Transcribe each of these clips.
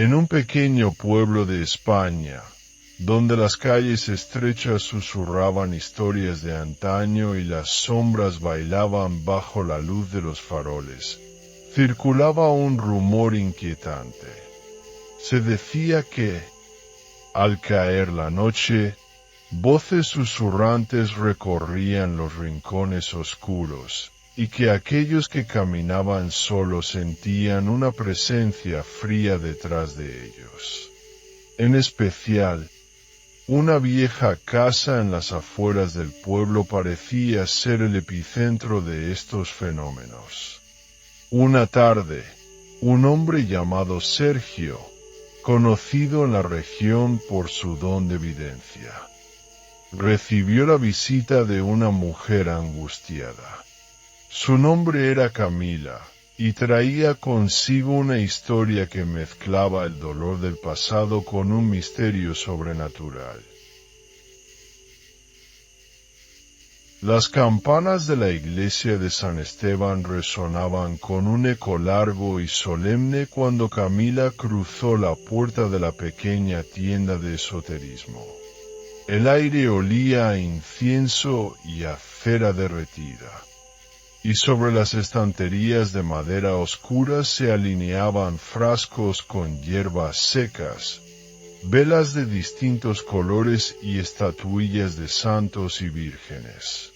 En un pequeño pueblo de España, donde las calles estrechas susurraban historias de antaño y las sombras bailaban bajo la luz de los faroles, circulaba un rumor inquietante. Se decía que, al caer la noche, voces susurrantes recorrían los rincones oscuros, y que aquellos que caminaban solos sentían una presencia fría detrás de ellos. En especial, una vieja casa en las afueras del pueblo parecía ser el epicentro de estos fenómenos. Una tarde, un hombre llamado Sergio, conocido en la región por su don de evidencia, recibió la visita de una mujer angustiada. Su nombre era Camila, y traía consigo una historia que mezclaba el dolor del pasado con un misterio sobrenatural. Las campanas de la iglesia de San Esteban resonaban con un eco largo y solemne cuando Camila cruzó la puerta de la pequeña tienda de esoterismo. El aire olía a incienso y a cera derretida, y sobre las estanterías de madera oscura se alineaban frascos con hierbas secas, velas de distintos colores y estatuillas de santos y vírgenes.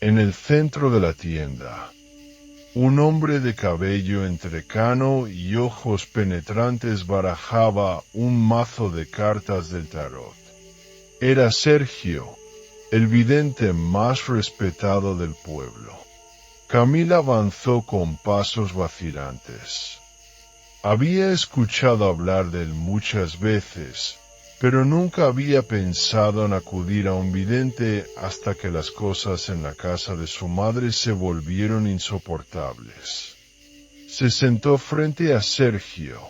En el centro de la tienda, un hombre de cabello entrecano y ojos penetrantes barajaba un mazo de cartas del tarot. Era Sergio, el vidente más respetado del pueblo. Camila avanzó con pasos vacilantes. Había escuchado hablar de él muchas veces, pero nunca había pensado en acudir a un vidente hasta que las cosas en la casa de su madre se volvieron insoportables. Se sentó frente a Sergio,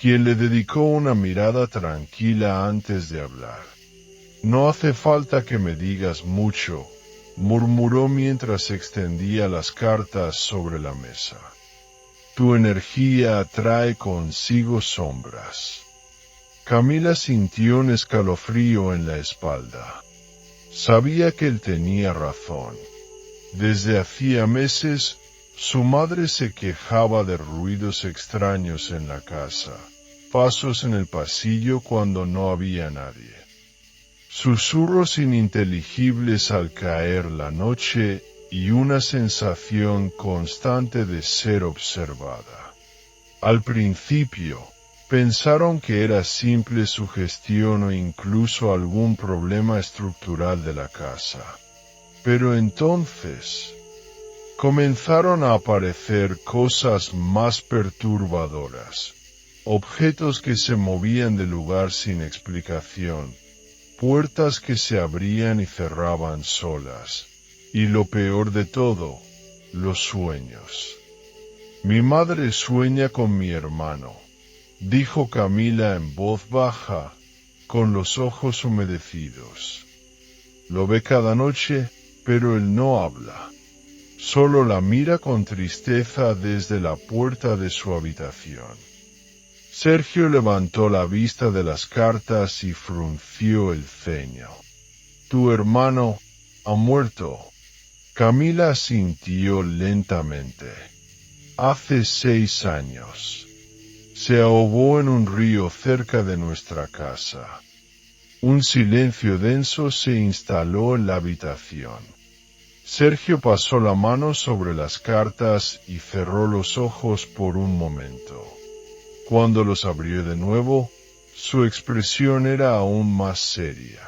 quien le dedicó una mirada tranquila antes de hablar. «No hace falta que me digas mucho», murmuró mientras extendía las cartas sobre la mesa. «Tu energía trae consigo sombras». Camila sintió un escalofrío en la espalda. Sabía que él tenía razón. Desde hacía meses, su madre se quejaba de ruidos extraños en la casa, pasos en el pasillo cuando no había nadie, susurros ininteligibles al caer la noche y una sensación constante de ser observada. Al principio, pensaron que era simple sugestión o incluso algún problema estructural de la casa. Pero entonces, comenzaron a aparecer cosas más perturbadoras, objetos que se movían de lugar sin explicación, puertas que se abrían y cerraban solas, y lo peor de todo, los sueños. «Mi madre sueña con mi hermano», dijo Camila en voz baja, con los ojos humedecidos. «Lo ve cada noche, pero él no habla. Solo la mira con tristeza desde la puerta de su habitación». Sergio levantó la vista de las cartas y frunció el ceño. «¿Tu hermano ha muerto?» Camila asintió lentamente. «Hace 6 años. Se ahogó en un río cerca de nuestra casa». Un silencio denso se instaló en la habitación. Sergio pasó la mano sobre las cartas y cerró los ojos por un momento. Cuando los abrió de nuevo, su expresión era aún más seria.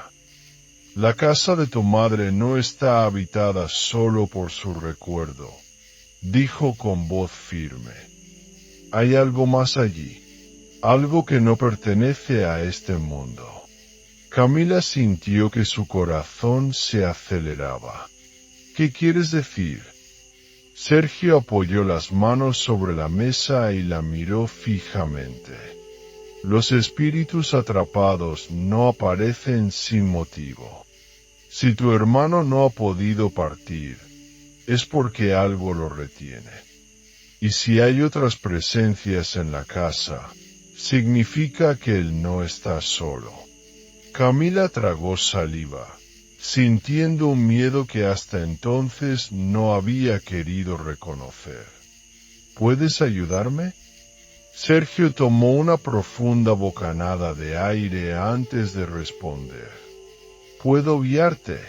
«La casa de tu madre no está habitada solo por su recuerdo», dijo con voz firme. «Hay algo más allí, algo que no pertenece a este mundo». Camila sintió que su corazón se aceleraba. «¿Qué quieres decir?» Sergio apoyó las manos sobre la mesa y la miró fijamente. «Los espíritus atrapados no aparecen sin motivo. Si tu hermano no ha podido partir, es porque algo lo retiene. Y si hay otras presencias en la casa, significa que él no está solo. Camila tragó saliva, sintiendo un miedo que hasta entonces no había querido reconocer. ¿Puedes ayudarme? Sergio tomó una profunda bocanada de aire antes de responder. Puedo guiarte,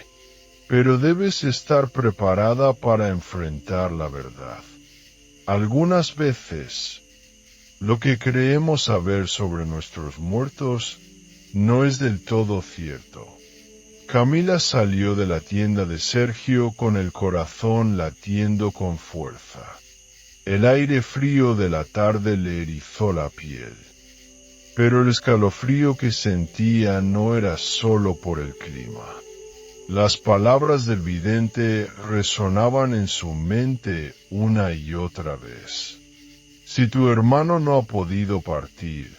pero debes estar preparada para enfrentar la verdad. Algunas veces, lo que creemos saber sobre nuestros muertos no es del todo cierto. Camila salió de la tienda de Sergio con el corazón latiendo con fuerza. El aire frío de la tarde le erizó la piel. Pero el escalofrío que sentía no era solo por el clima. Las palabras del vidente resonaban en su mente una y otra vez. Si tu hermano no ha podido partir,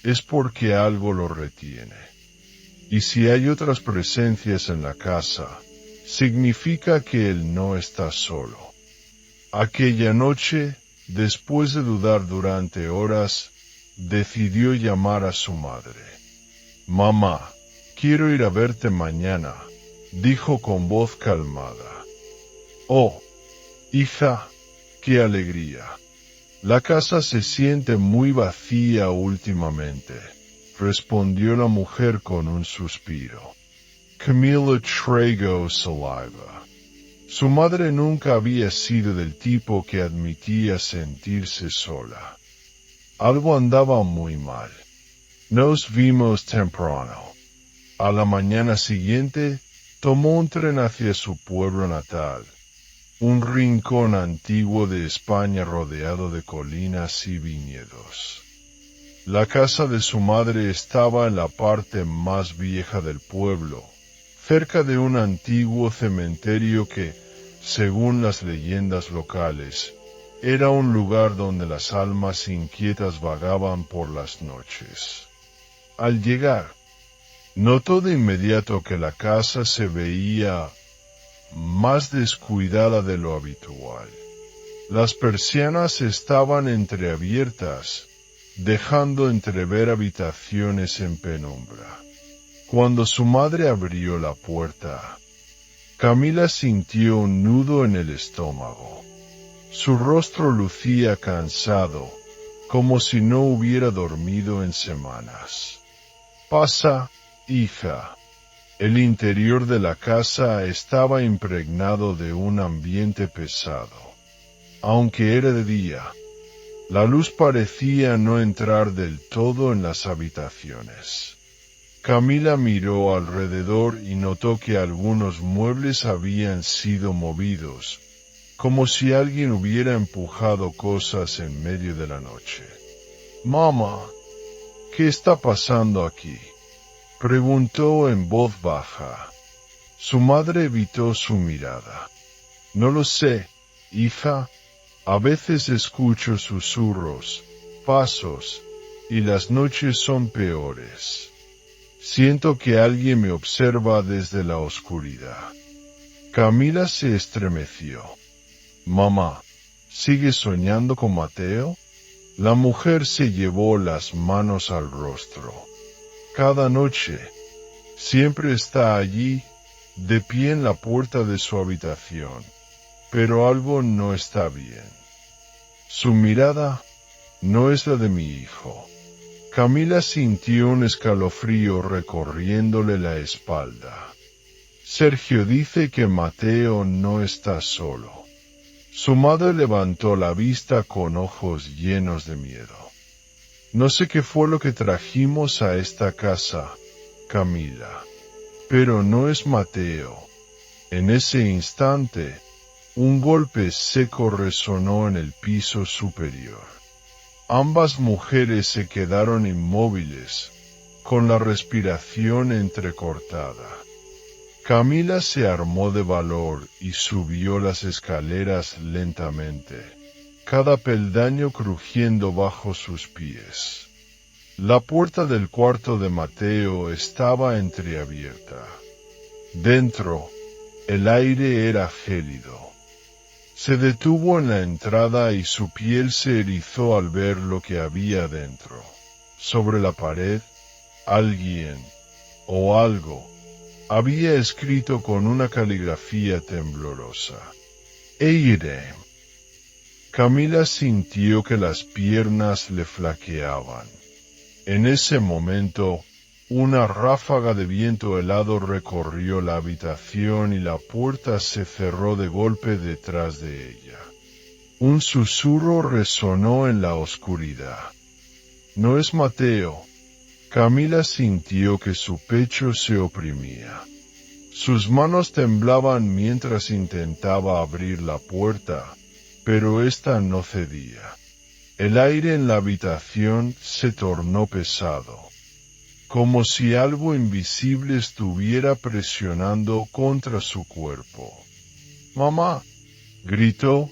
es porque algo lo retiene. Y si hay otras presencias en la casa, significa que él no está solo. Aquella noche, después de dudar durante horas, decidió llamar a su madre. Mamá, quiero ir a verte mañana, dijo con voz calmada. Oh, hija, qué alegría. La casa se siente muy vacía últimamente, respondió la mujer con un suspiro. Camila tragó saliva. Su madre nunca había sido del tipo que admitía sentirse sola. Algo andaba muy mal. Nos vimos temprano. A la mañana siguiente, tomó un tren hacia su pueblo natal, un rincón antiguo de España rodeado de colinas y viñedos. La casa de su madre estaba en la parte más vieja del pueblo, cerca de un antiguo cementerio que, según las leyendas locales, era un lugar donde las almas inquietas vagaban por las noches. Al llegar, notó de inmediato que la casa se veía más descuidada de lo habitual. Las persianas estaban entreabiertas, dejando entrever habitaciones en penumbra. Cuando su madre abrió la puerta, Camila sintió un nudo en el estómago. Su rostro lucía cansado, como si no hubiera dormido en semanas. Pasa, hija. El interior de la casa estaba impregnado de un ambiente pesado. Aunque era de día, la luz parecía no entrar del todo en las habitaciones. Camila miró alrededor y notó que algunos muebles habían sido movidos, como si alguien hubiera empujado cosas en medio de la noche. Mamá, ¿qué está pasando aquí?, preguntó en voz baja. Su madre evitó su mirada. No lo sé, hija. A veces escucho susurros, pasos, y las noches son peores. Siento que alguien me observa desde la oscuridad. Camila se estremeció. Mamá, ¿sigues soñando con Mateo? La mujer se llevó las manos al rostro. Cada noche, siempre está allí, de pie en la puerta de su habitación, pero algo no está bien. Su mirada no es la de mi hijo. Camila sintió un escalofrío recorriéndole la espalda. Sergio dice que Mateo no está solo. Su madre levantó la vista con ojos llenos de miedo. No sé qué fue lo que trajimos a esta casa, Camila, pero no es Mateo. En ese instante, un golpe seco resonó en el piso superior. Ambas mujeres se quedaron inmóviles, con la respiración entrecortada. Camila se armó de valor y subió las escaleras lentamente, cada peldaño crujiendo bajo sus pies. La puerta del cuarto de Mateo estaba entreabierta. Dentro, el aire era gélido. Se detuvo en la entrada y su piel se erizó al ver lo que había dentro. sobre la pared, alguien, o algo, había escrito con una caligrafía temblorosa: Eirem. Camila sintió que las piernas le flaqueaban. En ese momento, una ráfaga de viento helado recorrió la habitación y la puerta se cerró de golpe detrás de ella. Un susurro resonó en la oscuridad. No es Mateo. Camila sintió que su pecho se oprimía. Sus manos temblaban mientras intentaba abrir la puerta, pero ésta no cedía. El aire en la habitación se tornó pesado, como si algo invisible estuviera presionando contra su cuerpo. «¡Mamá!», gritó,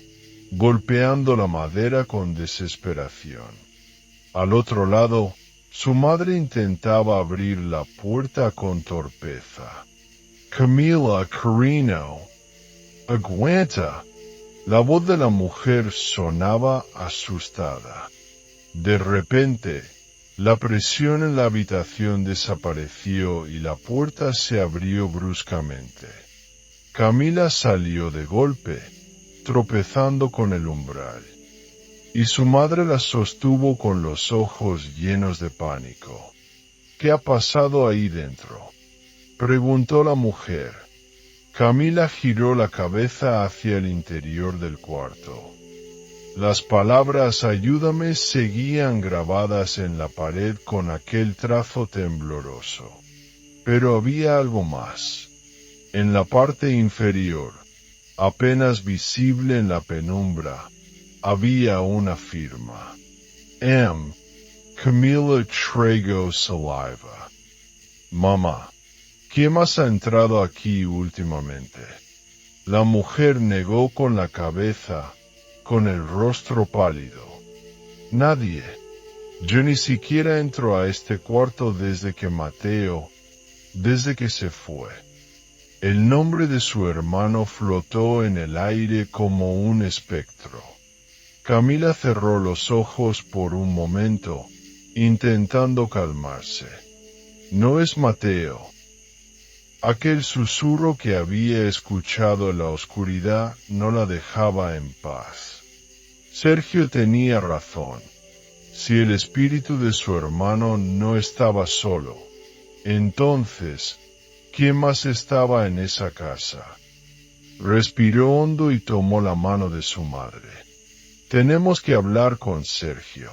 golpeando la madera con desesperación. Al otro lado, su madre intentaba abrir la puerta con torpeza. «Camila, Carino, aguanta». La voz de la mujer sonaba asustada. De repente, la presión en la habitación desapareció y la puerta se abrió bruscamente. Camila salió de golpe, tropezando con el umbral, y su madre la sostuvo con los ojos llenos de pánico. «¿Qué ha pasado ahí dentro?», preguntó la mujer. Camila giró la cabeza hacia el interior del cuarto. Las palabras «ayúdame» seguían grabadas en la pared con aquel trazo tembloroso. Pero había algo más. En la parte inferior, apenas visible en la penumbra, había una firma. M. Camila Trago Saliva. «Mamá, ¿quién más ha entrado aquí últimamente?». La mujer negó con la cabeza, con el rostro pálido. «Nadie. Yo ni siquiera entro a este cuarto desde que se fue». El nombre de su hermano flotó en el aire como un espectro. Camila cerró los ojos por un momento, intentando calmarse. «No es Mateo». Aquel susurro que había escuchado en la oscuridad no la dejaba en paz. Sergio tenía razón. Si el espíritu de su hermano no estaba solo, entonces, ¿quién más estaba en esa casa? Respiró hondo y tomó la mano de su madre. «Tenemos que hablar con Sergio.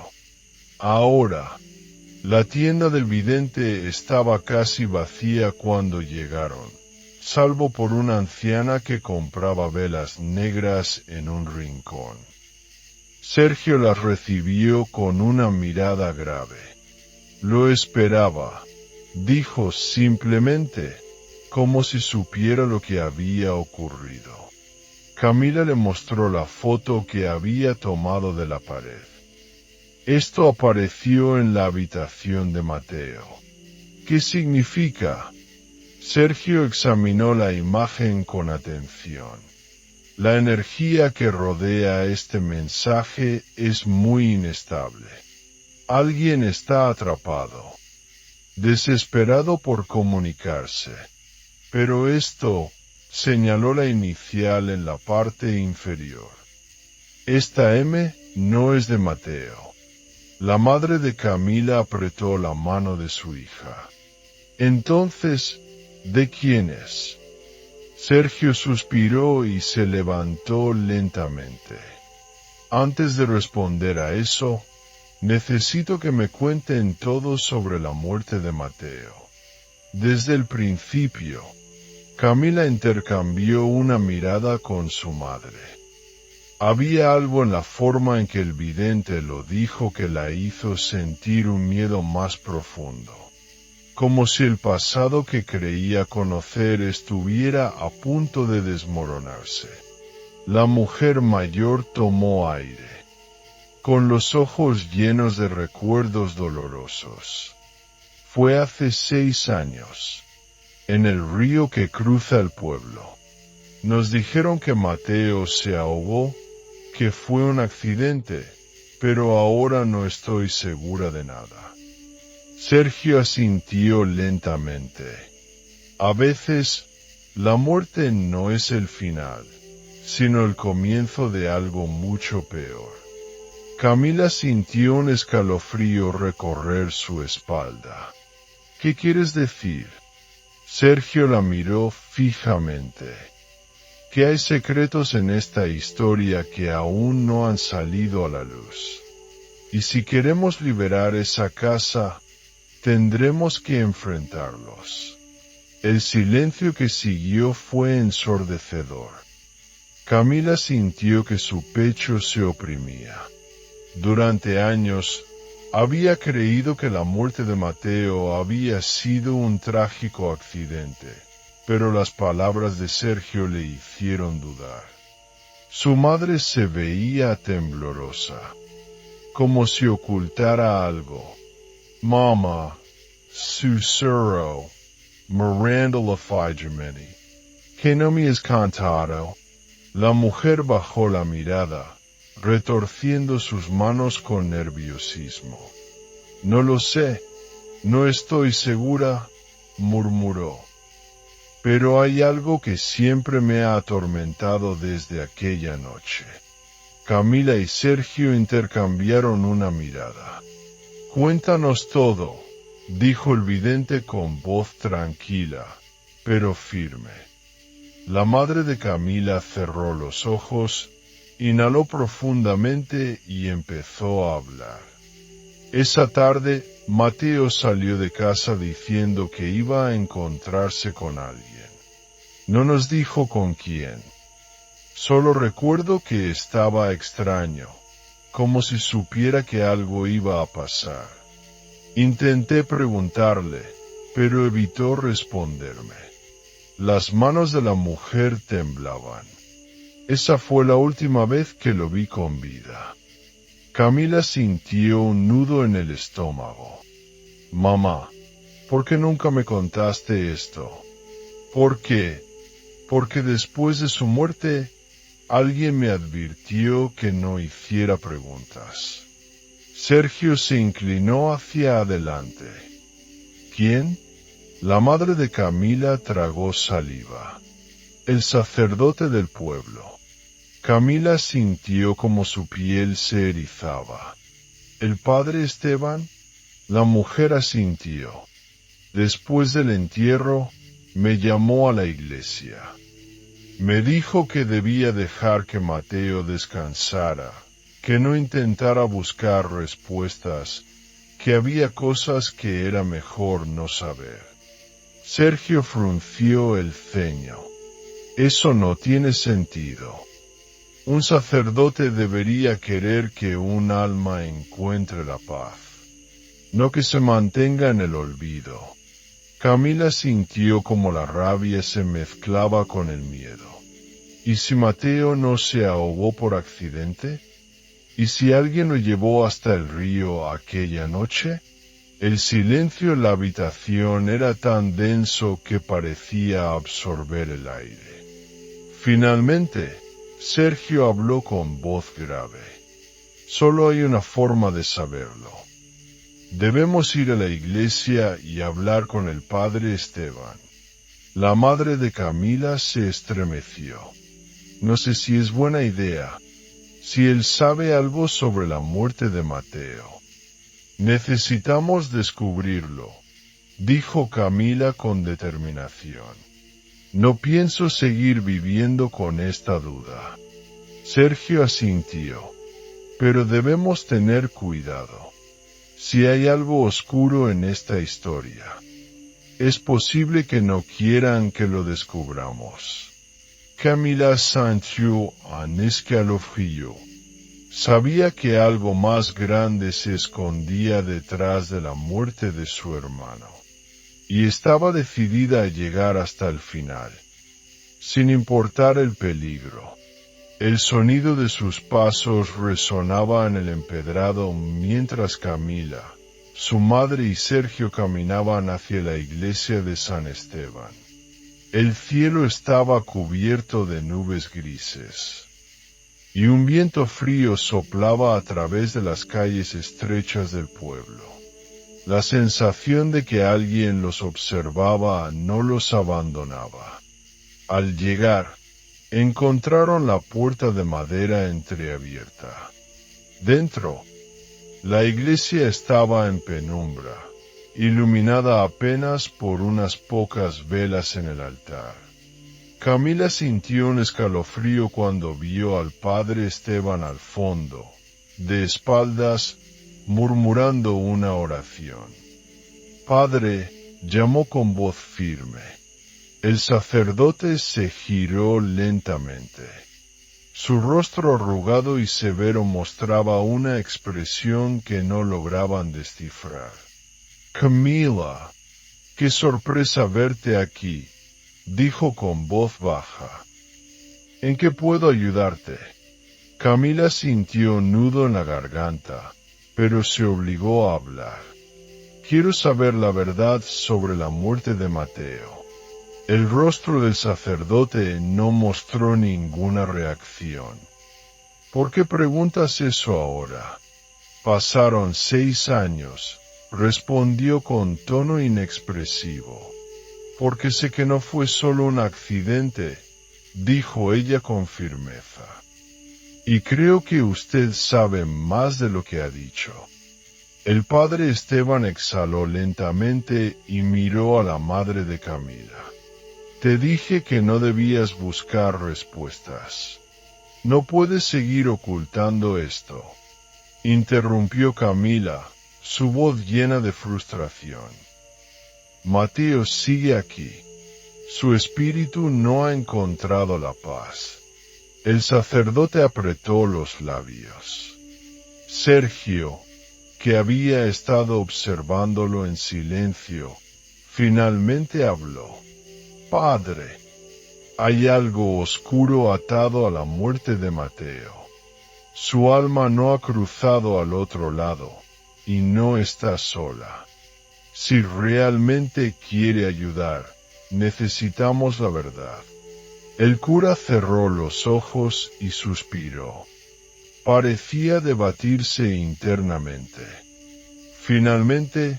Ahora». La tienda del vidente estaba casi vacía cuando llegaron, salvo por una anciana que compraba velas negras en un rincón. Sergio las recibió con una mirada grave. «Lo esperaba», dijo simplemente, como si supiera lo que había ocurrido. Camila le mostró la foto que había tomado de la pared. Esto apareció en la habitación de Mateo. «¿Qué significa?». Sergio examinó la imagen con atención. «La energía que rodea este mensaje es muy inestable. Alguien está atrapado, desesperado por comunicarse. Pero esto», señaló la inicial en la parte inferior. «Esta M no es de Mateo». La madre de Camila apretó la mano de su hija. «Entonces, ¿de quién es?». Sergio suspiró y se levantó lentamente. «Antes de responder a eso, necesito que me cuenten todo sobre la muerte de Mateo. Desde el principio». Camila intercambió una mirada con su madre. Había algo en la forma en que el vidente lo dijo que la hizo sentir un miedo más profundo, como si el pasado que creía conocer estuviera a punto de desmoronarse. La mujer mayor tomó aire, con los ojos llenos de recuerdos dolorosos. «Fue hace 6 años, en el río que cruza el pueblo. Nos dijeron que Mateo se ahogó, que fue un accidente, pero ahora no estoy segura de nada». Sergio asintió lentamente. A veces, la muerte no es el final, sino el comienzo de algo mucho peor. Camila sintió un escalofrío recorrer su espalda. ¿Qué quieres decir? Sergio la miró fijamente. Que hay secretos en esta historia que aún no han salido a la luz. Y si queremos liberar esa casa, tendremos que enfrentarlos. El silencio que siguió fue ensordecedor. Camila sintió que su pecho se oprimía. Durante años, había creído que la muerte de Mateo había sido un trágico accidente, pero las palabras de Sergio le hicieron dudar. Su madre se veía temblorosa, como si ocultara algo. Mama, susurró, mirando la Gemini. ¿Que no me has contado? La mujer bajó la mirada, retorciendo sus manos con nerviosismo. No lo sé, no estoy segura, murmuró. Pero hay algo que siempre me ha atormentado desde aquella noche. Camila y Sergio intercambiaron una mirada. Cuéntanos todo, dijo el vidente con voz tranquila, pero firme. La madre de Camila cerró los ojos, inhaló profundamente y empezó a hablar. Esa tarde, Mateo salió de casa diciendo que iba a encontrarse con alguien. No nos dijo con quién. Solo recuerdo que estaba extraño, como si supiera que algo iba a pasar. Intenté preguntarle, pero evitó responderme. Las manos de la mujer temblaban. Esa fue la última vez que lo vi con vida. Camila sintió un nudo en el estómago. Mamá, ¿por qué nunca me contaste esto? ¿Por qué? Porque después de su muerte, alguien me advirtió que no hiciera preguntas. Sergio se inclinó hacia adelante. ¿Quién? La madre de Camila tragó saliva. El sacerdote del pueblo. Camila sintió como su piel se erizaba. ¿El padre Esteban? La mujer asintió. Después del entierro, me llamó a la iglesia. Me dijo que debía dejar que Mateo descansara, que no intentara buscar respuestas, que había cosas que era mejor no saber. Sergio frunció el ceño. Eso no tiene sentido. Un sacerdote debería querer que un alma encuentre la paz, no que se mantenga en el olvido. Camila sintió como la rabia se mezclaba con el miedo. ¿Y si Mateo no se ahogó por accidente? ¿Y si alguien lo llevó hasta el río aquella noche? El silencio en la habitación era tan denso que parecía absorber el aire. Finalmente, Sergio habló con voz grave. Solo hay una forma de saberlo. Debemos ir a la iglesia y hablar con el padre Esteban. La madre de Camila se estremeció. No sé si es buena idea, si él sabe algo sobre la muerte de Mateo. Necesitamos descubrirlo, dijo Camila con determinación. No pienso seguir viviendo con esta duda. Sergio asintió. Pero debemos tener cuidado. Si hay algo oscuro en esta historia, es posible que no quieran que lo descubramos. Camila sintió un escalofrío. Sabía que algo más grande se escondía detrás de la muerte de su hermano. Y estaba decidida a llegar hasta el final, sin importar el peligro. El sonido de sus pasos resonaba en el empedrado mientras Camila, su madre y Sergio caminaban hacia la iglesia de San Esteban. El cielo estaba cubierto de nubes grises, y un viento frío soplaba a través de las calles estrechas del pueblo. La sensación de que alguien los observaba no los abandonaba. Al llegar, encontraron la puerta de madera entreabierta. Dentro, la iglesia estaba en penumbra, iluminada apenas por unas pocas velas en el altar. Camila sintió un escalofrío cuando vio al padre Esteban al fondo, de espaldas, murmurando una oración. Padre, llamó con voz firme. El sacerdote se giró lentamente. Su rostro arrugado y severo mostraba una expresión que no lograban descifrar. Camila, qué sorpresa verte aquí, dijo con voz baja. ¿En qué puedo ayudarte? Camila sintió un nudo en la garganta, pero se obligó a hablar. Quiero saber la verdad sobre la muerte de Mateo. El rostro del sacerdote no mostró ninguna reacción. ¿Por qué preguntas eso ahora? Pasaron 6 años, respondió con tono inexpresivo. Porque sé que no fue solo un accidente, dijo ella con firmeza. Y creo que usted sabe más de lo que ha dicho. El padre Esteban exhaló lentamente y miró a la madre de Camila. Te dije que no debías buscar respuestas. No puedes seguir ocultando esto, interrumpió Camila, su voz llena de frustración. Mateo sigue aquí. Su espíritu no ha encontrado la paz. El sacerdote apretó los labios. Sergio, que había estado observándolo en silencio, finalmente habló. Padre, hay algo oscuro atado a la muerte de Mateo. Su alma no ha cruzado al otro lado, y no está sola. Si realmente quiere ayudar, necesitamos la verdad. El cura cerró los ojos y suspiró. Parecía debatirse internamente. Finalmente,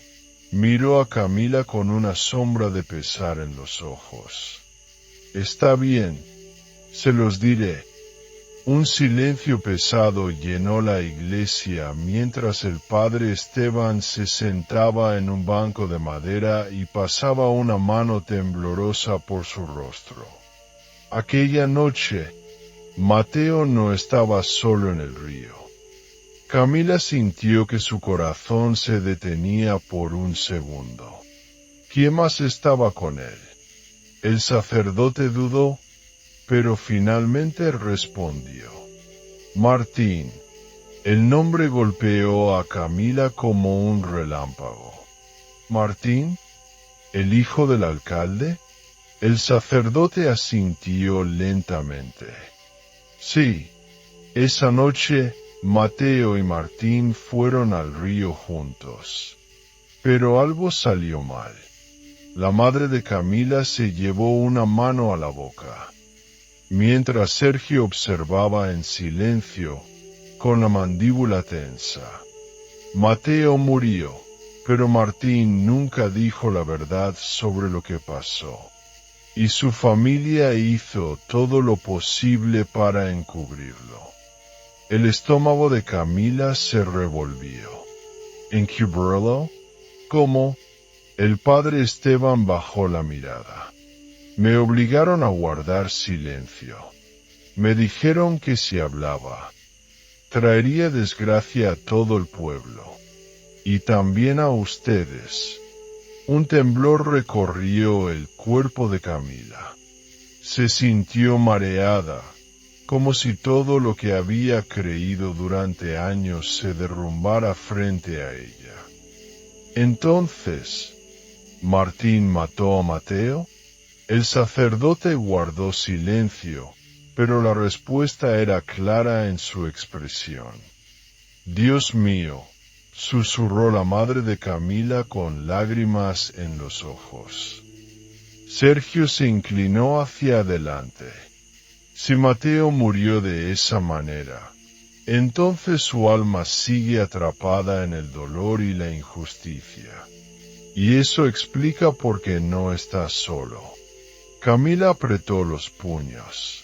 miró a Camila con una sombra de pesar en los ojos. Está bien, se los diré. Un silencio pesado llenó la iglesia mientras el padre Esteban se sentaba en un banco de madera y pasaba una mano temblorosa por su rostro. Aquella noche, Mateo no estaba solo en el río. Camila sintió que su corazón se detenía por un segundo. ¿Quién más estaba con él? El sacerdote dudó, pero finalmente respondió. Martín. El nombre golpeó a Camila como un relámpago. ¿Martín? ¿El hijo del alcalde? El sacerdote asintió lentamente. Sí, esa noche Mateo y Martín fueron al río juntos. Pero algo salió mal. La madre de Camila se llevó una mano a la boca, mientras Sergio observaba en silencio, con la mandíbula tensa. Mateo murió, pero Martín nunca dijo la verdad sobre lo que pasó, y su familia hizo todo lo posible para encubrirlo. El estómago de Camila se revolvió. ¿Encubrirlo? ¿Cómo? El padre Esteban bajó la mirada. Me obligaron a guardar silencio. Me dijeron que si hablaba, traería desgracia a todo el pueblo, y también a ustedes. Un temblor recorrió el cuerpo de Camila. Se sintió mareada, como si todo lo que había creído durante años se derrumbara frente a ella. Entonces, ¿Martín mató a Mateo? El sacerdote guardó silencio, pero la respuesta era clara en su expresión. Dios mío, susurró la madre de Camila con lágrimas en los ojos. Sergio se inclinó hacia adelante. Si Mateo murió de esa manera, Entonces su alma sigue atrapada en el dolor y la injusticia. Y eso explica por qué no está solo. Camila apretó los puños.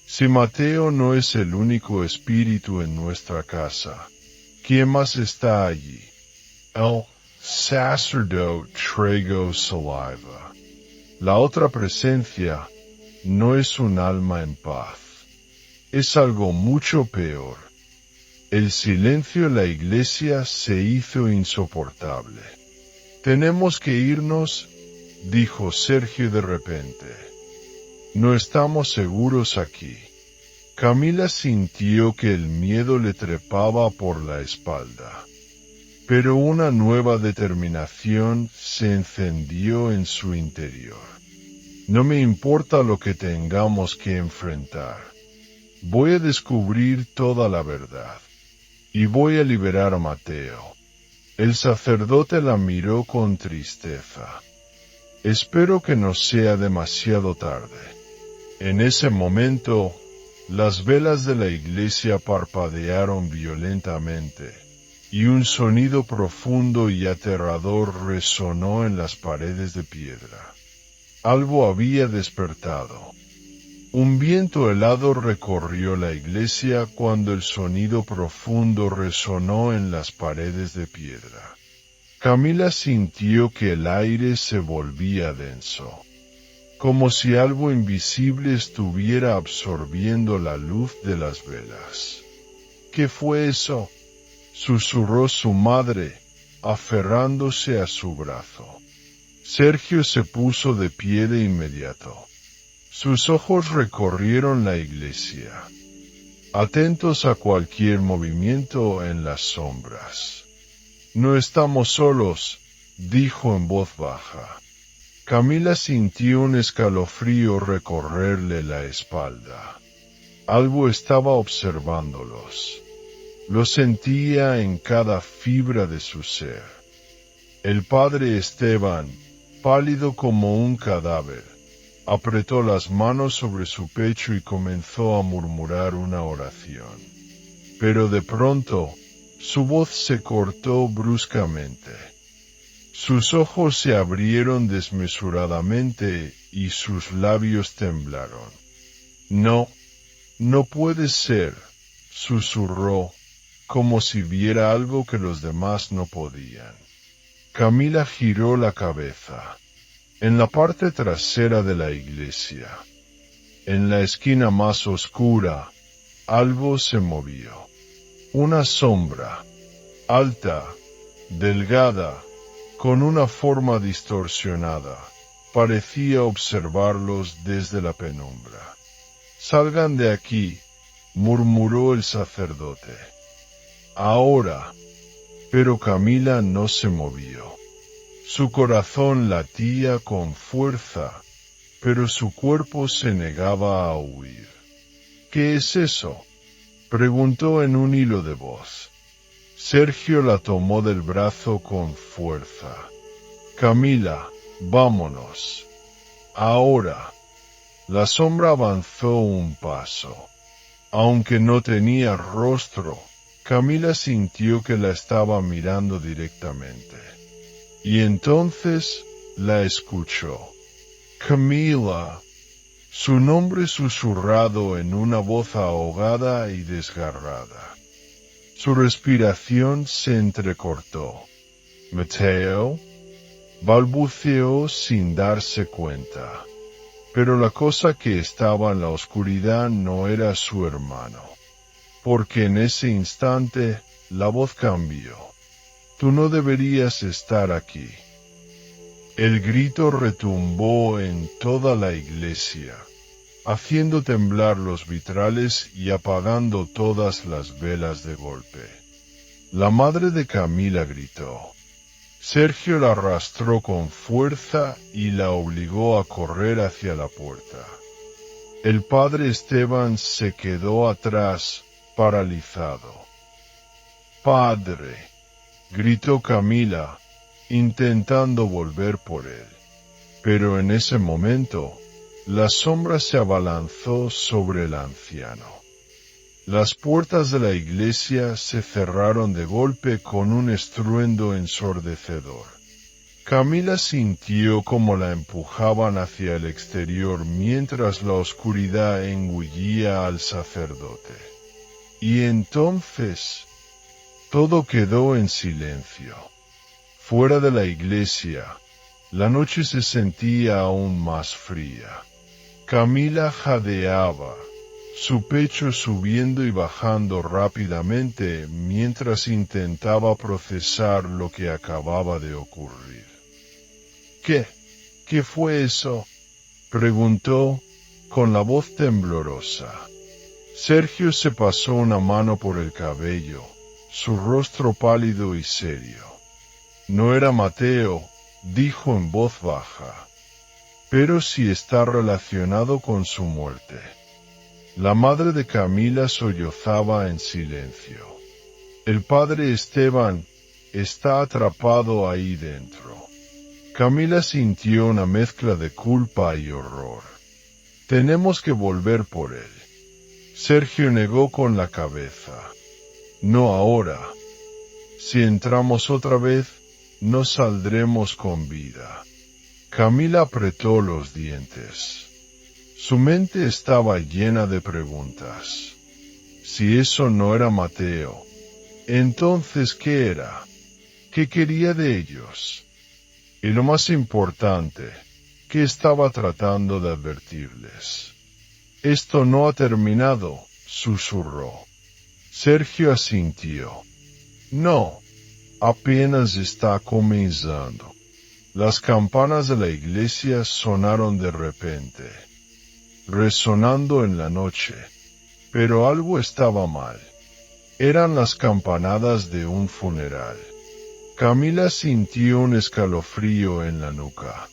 Si Mateo no es el único espíritu en nuestra casa, ¿quién más está allí? El sacerdote tragó saliva. La otra presencia no es un alma en paz. Es algo mucho peor. El silencio en la iglesia se hizo insoportable. Tenemos que irnos, dijo Sergio de repente. No estamos seguros aquí. Camila sintió que el miedo le trepaba por la espalda. Pero una nueva determinación se encendió en su interior. No me importa lo que tengamos que enfrentar. Voy a descubrir toda la verdad. Y voy a liberar a Mateo. El sacerdote la miró con tristeza. Espero que no sea demasiado tarde. En ese momento, las velas de la iglesia parpadearon violentamente, y un sonido profundo y aterrador resonó en las paredes de piedra. Algo había despertado. Un viento helado recorrió la iglesia cuando el sonido profundo resonó en las paredes de piedra. Camila sintió que el aire se volvía denso, como si algo invisible estuviera absorbiendo la luz de las velas. ¿Qué fue eso?, susurró su madre, aferrándose a su brazo. Sergio se puso de pie de inmediato. Sus ojos recorrieron la iglesia, atentos a cualquier movimiento en las sombras. No estamos solos, dijo en voz baja. Camila sintió un escalofrío recorrerle la espalda. Algo estaba observándolos. Lo sentía en cada fibra de su ser. El padre Esteban, pálido como un cadáver, apretó las manos sobre su pecho y comenzó a murmurar una oración. Pero de pronto, su voz se cortó bruscamente. Sus ojos se abrieron desmesuradamente y sus labios temblaron. No, no puede ser, susurró, como si viera algo que los demás no podían. Camila giró la cabeza. En la parte trasera de la iglesia, en la esquina más oscura, algo se movió. Una sombra, alta, delgada, con una forma distorsionada, parecía observarlos desde la penumbra. «Salgan de aquí», murmuró el sacerdote. «Ahora». Pero Camila no se movió. Su corazón latía con fuerza, pero su cuerpo se negaba a huir. «¿Qué es eso?», preguntó en un hilo de voz. Sergio la tomó del brazo con fuerza. «Camila, vámonos. Ahora». La sombra avanzó un paso. Aunque no tenía rostro, Camila sintió que la estaba mirando directamente. Y entonces la escuchó. «Camila», su nombre susurrado en una voz ahogada y desgarrada. Su respiración se entrecortó. «Mateo», balbuceó sin darse cuenta. Pero la cosa que estaba en la oscuridad no era su hermano. Porque en ese instante la voz cambió. «Tú no deberías estar aquí». El grito retumbó en toda la iglesia, haciendo temblar los vitrales y apagando todas las velas de golpe. La madre de Camila gritó. Sergio la arrastró con fuerza y la obligó a correr hacia la puerta. El padre Esteban se quedó atrás, paralizado. «Padre», gritó Camila, intentando volver por él. Pero en ese momento, la sombra se abalanzó sobre el anciano. Las puertas de la iglesia se cerraron de golpe con un estruendo ensordecedor. Camila sintió como la empujaban hacia el exterior mientras la oscuridad engullía al sacerdote. Y entonces, todo quedó en silencio. Fuera de la iglesia, la noche se sentía aún más fría. Camila jadeaba, su pecho subiendo y bajando rápidamente mientras intentaba procesar lo que acababa de ocurrir. ¿Qué fue eso?, preguntó, con la voz temblorosa. Sergio se pasó una mano por el cabello, su rostro pálido y serio. No era Mateo, dijo en voz baja, pero sí está relacionado con su muerte. La madre de Camila sollozaba en silencio. El padre Esteban está atrapado ahí dentro. Camila sintió una mezcla de culpa y horror. Tenemos que volver por él. Sergio negó con la cabeza. No ahora. Si entramos otra vez, no saldremos con vida. Camila apretó los dientes. Su mente estaba llena de preguntas. Si eso no era Mateo, entonces ¿qué era? ¿Qué quería de ellos? Y lo más importante, ¿qué estaba tratando de advertirles? Esto no ha terminado, susurró. Sergio asintió. No, apenas está comenzando. Las campanas de la iglesia sonaron de repente, resonando en la noche, pero algo estaba mal. Eran las campanadas de un funeral. Camila sintió un escalofrío en la nuca.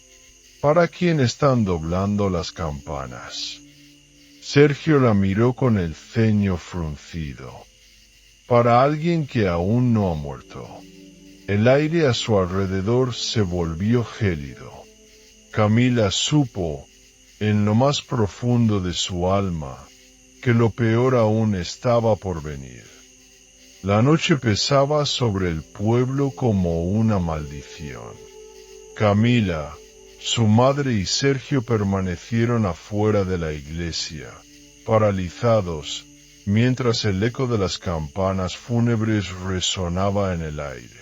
¿Para quién están doblando las campanas? Sergio la miró con el ceño fruncido. Para alguien que aún no ha muerto. El aire a su alrededor se volvió gélido. Camila supo, en lo más profundo de su alma, que lo peor aún estaba por venir. La noche pesaba sobre el pueblo como una maldición. Camila, su madre y Sergio permanecieron afuera de la iglesia, paralizados, mientras el eco de las campanas fúnebres resonaba en el aire.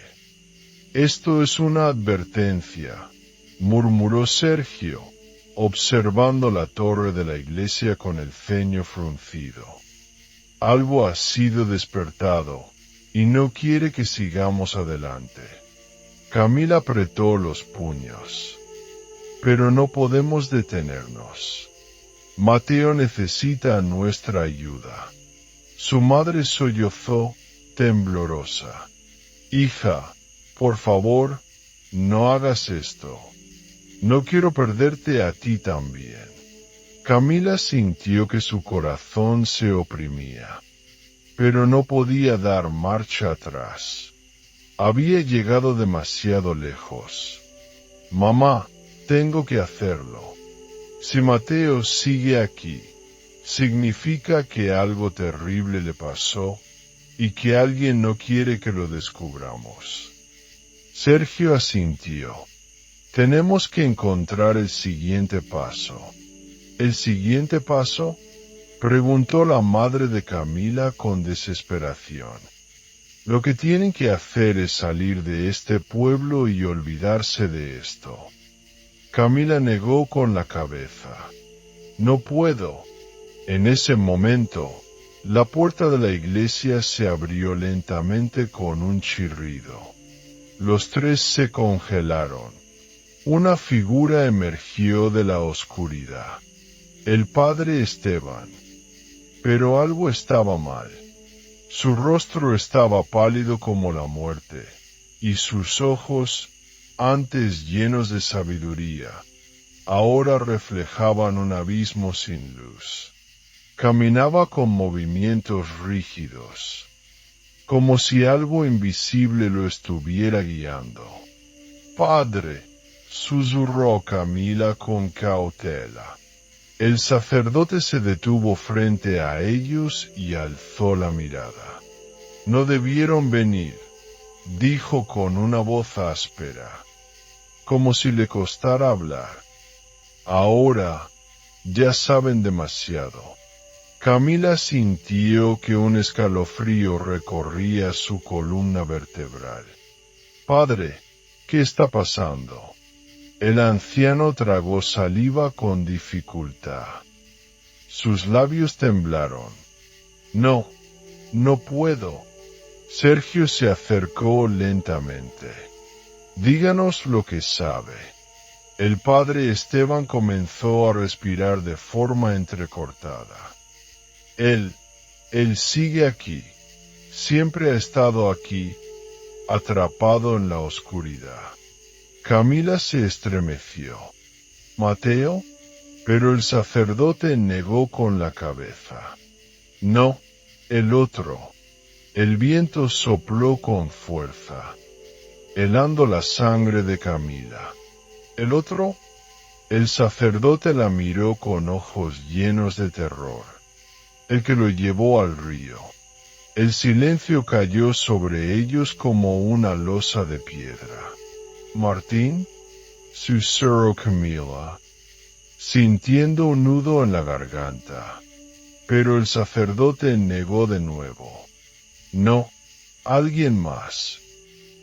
Esto es una advertencia, murmuró Sergio, observando la torre de la iglesia con el ceño fruncido. Algo ha sido despertado, y no quiere que sigamos adelante. Camila apretó los puños. Pero no podemos detenernos. Mateo necesita nuestra ayuda. Su madre sollozó, temblorosa. Hija, por favor, no hagas esto. No quiero perderte a ti también. Camila sintió que su corazón se oprimía, pero no podía dar marcha atrás. Había llegado demasiado lejos. Mamá, tengo que hacerlo. Si Mateo sigue aquí, significa que algo terrible le pasó y que alguien no quiere que lo descubramos. Sergio asintió. Tenemos que encontrar el siguiente paso. ¿El siguiente paso?, preguntó la madre de Camila con desesperación. Lo que tienen que hacer es salir de este pueblo y olvidarse de esto. Camila negó con la cabeza. No puedo. En ese momento, la puerta de la iglesia se abrió lentamente con un chirrido. Los tres se congelaron. Una figura emergió de la oscuridad. El padre Esteban. Pero algo estaba mal. Su rostro estaba pálido como la muerte, y sus ojos, antes llenos de sabiduría, ahora reflejaban un abismo sin luz. Caminaba con movimientos rígidos, como si algo invisible lo estuviera guiando. «Padre», susurró Camila con cautela. El sacerdote se detuvo frente a ellos y alzó la mirada. No debieron venir, dijo con una voz áspera, como si le costara hablar. Ahora, ya saben demasiado. Camila sintió que un escalofrío recorría su columna vertebral. Padre, ¿qué está pasando? El anciano tragó saliva con dificultad. Sus labios temblaron. No, no puedo. Sergio se acercó lentamente. Díganos lo que sabe. El padre Esteban comenzó a respirar de forma entrecortada. Él sigue aquí. Siempre ha estado aquí, atrapado en la oscuridad. Camila se estremeció. ¿Mateo? Pero el sacerdote negó con la cabeza. No, el otro. El viento sopló con fuerza, helando la sangre de Camila. ¿El otro? El sacerdote la miró con ojos llenos de terror. El que lo llevó al río. El silencio cayó sobre ellos como una losa de piedra. ¿Martín? Susurró Camila, sintiendo un nudo en la garganta. Pero el sacerdote negó de nuevo. No, alguien más.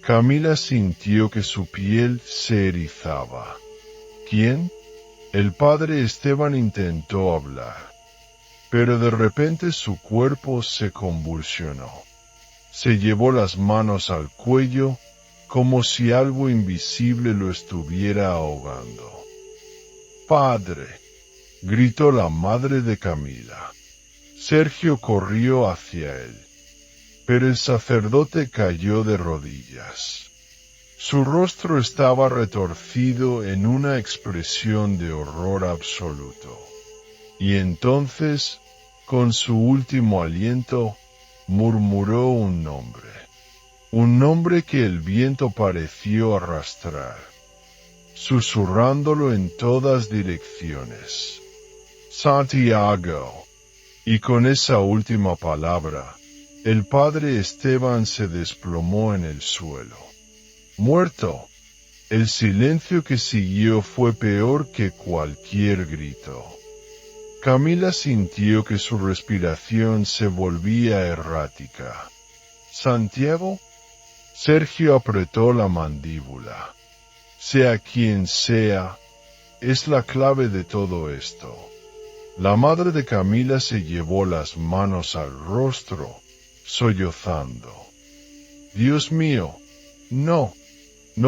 Camila sintió que su piel se erizaba. ¿Quién? El padre Esteban intentó hablar, pero de repente su cuerpo se convulsionó. Se llevó las manos al cuello, como si algo invisible lo estuviera ahogando. ¡Padre!, gritó la madre de Camila. Sergio corrió hacia él, pero el sacerdote cayó de rodillas. Su rostro estaba retorcido en una expresión de horror absoluto. Y entonces, con su último aliento, murmuró un nombre que el viento pareció arrastrar, susurrándolo en todas direcciones. Santiago. Y con esa última palabra, el padre Esteban se desplomó en el suelo. Muerto. El silencio que siguió fue peor que cualquier grito. Camila sintió que su respiración se volvía errática. ¿Santiago? Sergio apretó la mandíbula. Sea quien sea, es la clave de todo esto. La madre de Camila se llevó las manos al rostro, sollozando. Dios mío, no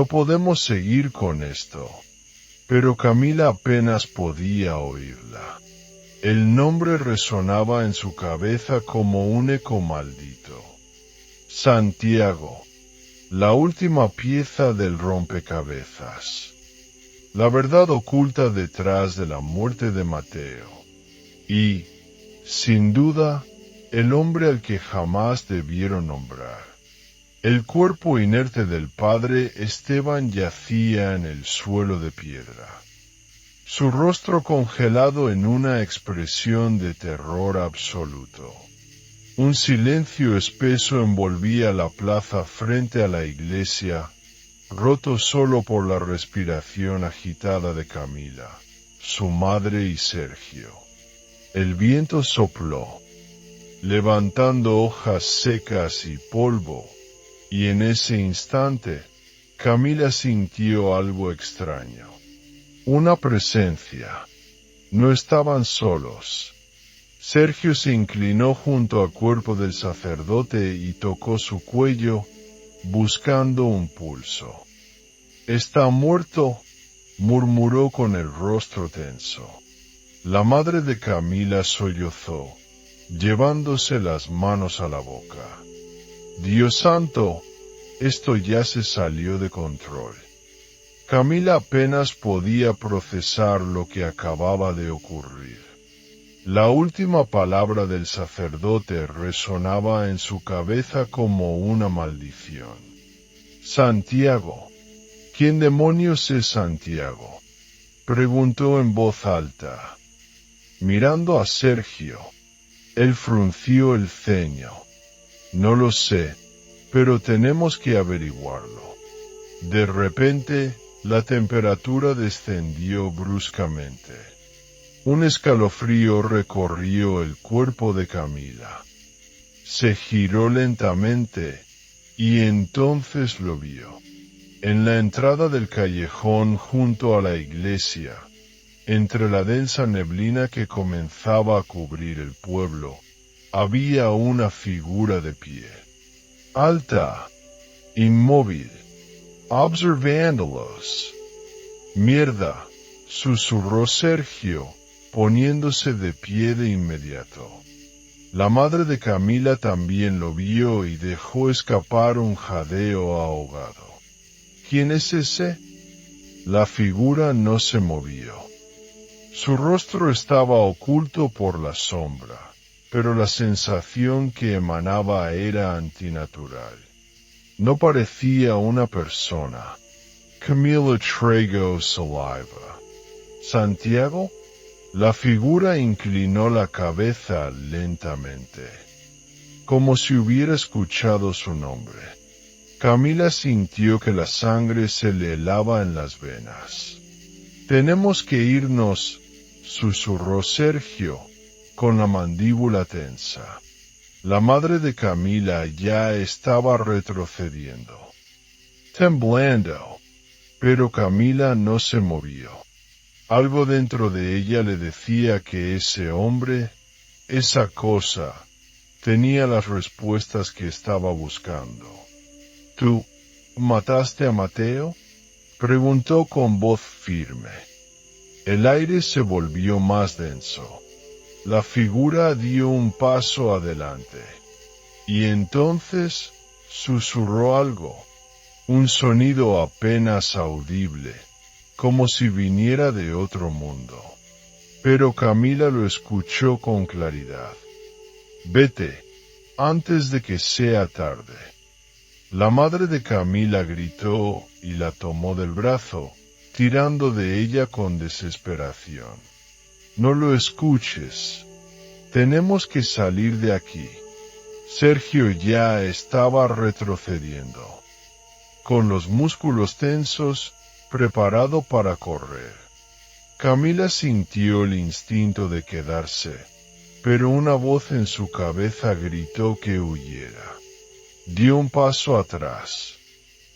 podemos seguir con esto. Pero Camila apenas podía oírla. El nombre resonaba en su cabeza como un eco maldito. Santiago, la última pieza del rompecabezas. La verdad oculta detrás de la muerte de Mateo. Y, sin duda, el hombre al que jamás debieron nombrar. El cuerpo inerte del padre Esteban yacía en el suelo de piedra, su rostro congelado en una expresión de terror absoluto. Un silencio espeso envolvía la plaza frente a la iglesia, roto solo por la respiración agitada de Camila, su madre y Sergio. El viento sopló, levantando hojas secas y polvo, y en ese instante, Camila sintió algo extraño. Una presencia. No estaban solos. Sergio se inclinó junto al cuerpo del sacerdote y tocó su cuello, buscando un pulso. «Está muerto», murmuró con el rostro tenso. La madre de Camila sollozó, llevándose las manos a la boca. «Dios santo, esto ya se salió de control». Camila apenas podía procesar lo que acababa de ocurrir. La última palabra del sacerdote resonaba en su cabeza como una maldición. «Santiago. ¿Quién demonios es Santiago?», preguntó en voz alta. Mirando a Sergio, él frunció el ceño. No lo sé, pero tenemos que averiguarlo. De repente, la temperatura descendió bruscamente. Un escalofrío recorrió el cuerpo de Camila. Se giró lentamente, y entonces lo vio. En la entrada del callejón junto a la iglesia, entre la densa neblina que comenzaba a cubrir el pueblo, había una figura de pie. Alta, inmóvil, observándolos. Mierda, susurró Sergio, poniéndose de pie de inmediato. La madre de Camila también lo vio y dejó escapar un jadeo ahogado. ¿Quién es ese? La figura no se movió. Su rostro estaba oculto por la sombra, pero la sensación que emanaba era antinatural. No parecía una persona. Camila tragó saliva. ¿Santiago? La figura inclinó la cabeza lentamente, como si hubiera escuchado su nombre. Camila sintió que la sangre se le helaba en las venas. «Tenemos que irnos», susurró Sergio, con la mandíbula tensa. La madre de Camila ya estaba retrocediendo, temblando, pero Camila no se movió. Algo dentro de ella le decía que ese hombre, esa cosa, tenía las respuestas que estaba buscando. «¿Tú mataste a Mateo?», preguntó con voz firme. El aire se volvió más denso. La figura dio un paso adelante. Y entonces susurró algo, un sonido apenas audible, como si viniera de otro mundo. Pero Camila lo escuchó con claridad. «Vete, antes de que sea tarde». La madre de Camila gritó y la tomó del brazo, tirando de ella con desesperación. «No lo escuches. Tenemos que salir de aquí». Sergio ya estaba retrocediendo, con los músculos tensos, preparado para correr. Camila sintió el instinto de quedarse, pero una voz en su cabeza gritó que huyera. Dio un paso atrás.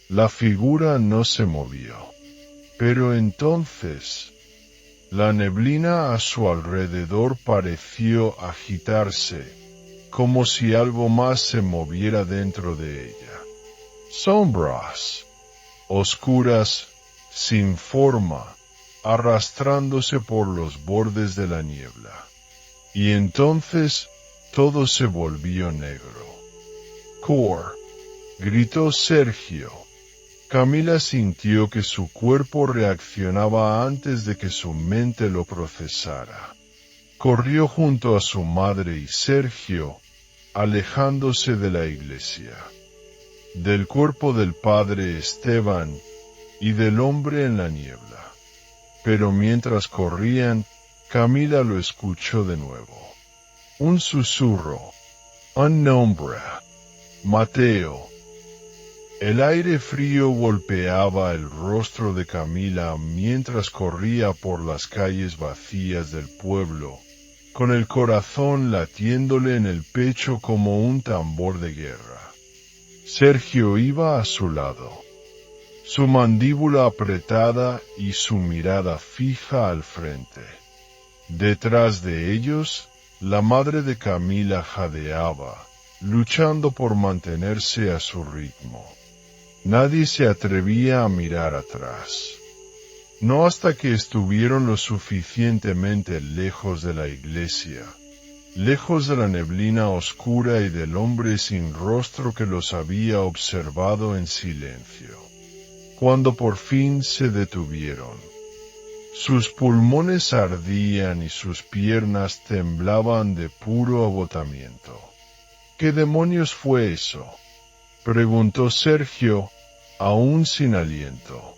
La figura no se movió. Pero entonces, la neblina a su alrededor pareció agitarse, como si algo más se moviera dentro de ella. Sombras, oscuras, sin forma, arrastrándose por los bordes de la niebla. Y entonces, todo se volvió negro. «Cor», gritó Sergio. Camila sintió que su cuerpo reaccionaba antes de que su mente lo procesara. Corrió junto a su madre y Sergio, alejándose de la iglesia, del cuerpo del padre Esteban y del hombre en la niebla. Pero mientras corrían, Camila lo escuchó de nuevo. Un susurro, un nombre, Mateo. El aire frío golpeaba el rostro de Camila mientras corría por las calles vacías del pueblo, con el corazón latiéndole en el pecho como un tambor de guerra. Sergio iba a su lado, su mandíbula apretada y su mirada fija al frente. Detrás de ellos, la madre de Camila jadeaba, luchando por mantenerse a su ritmo. Nadie se atrevía a mirar atrás. No hasta que estuvieron lo suficientemente lejos de la iglesia, lejos de la neblina oscura y del hombre sin rostro que los había observado en silencio. Cuando por fin se detuvieron, sus pulmones ardían y sus piernas temblaban de puro agotamiento. «¿Qué demonios fue eso?», preguntó Sergio, aún sin aliento.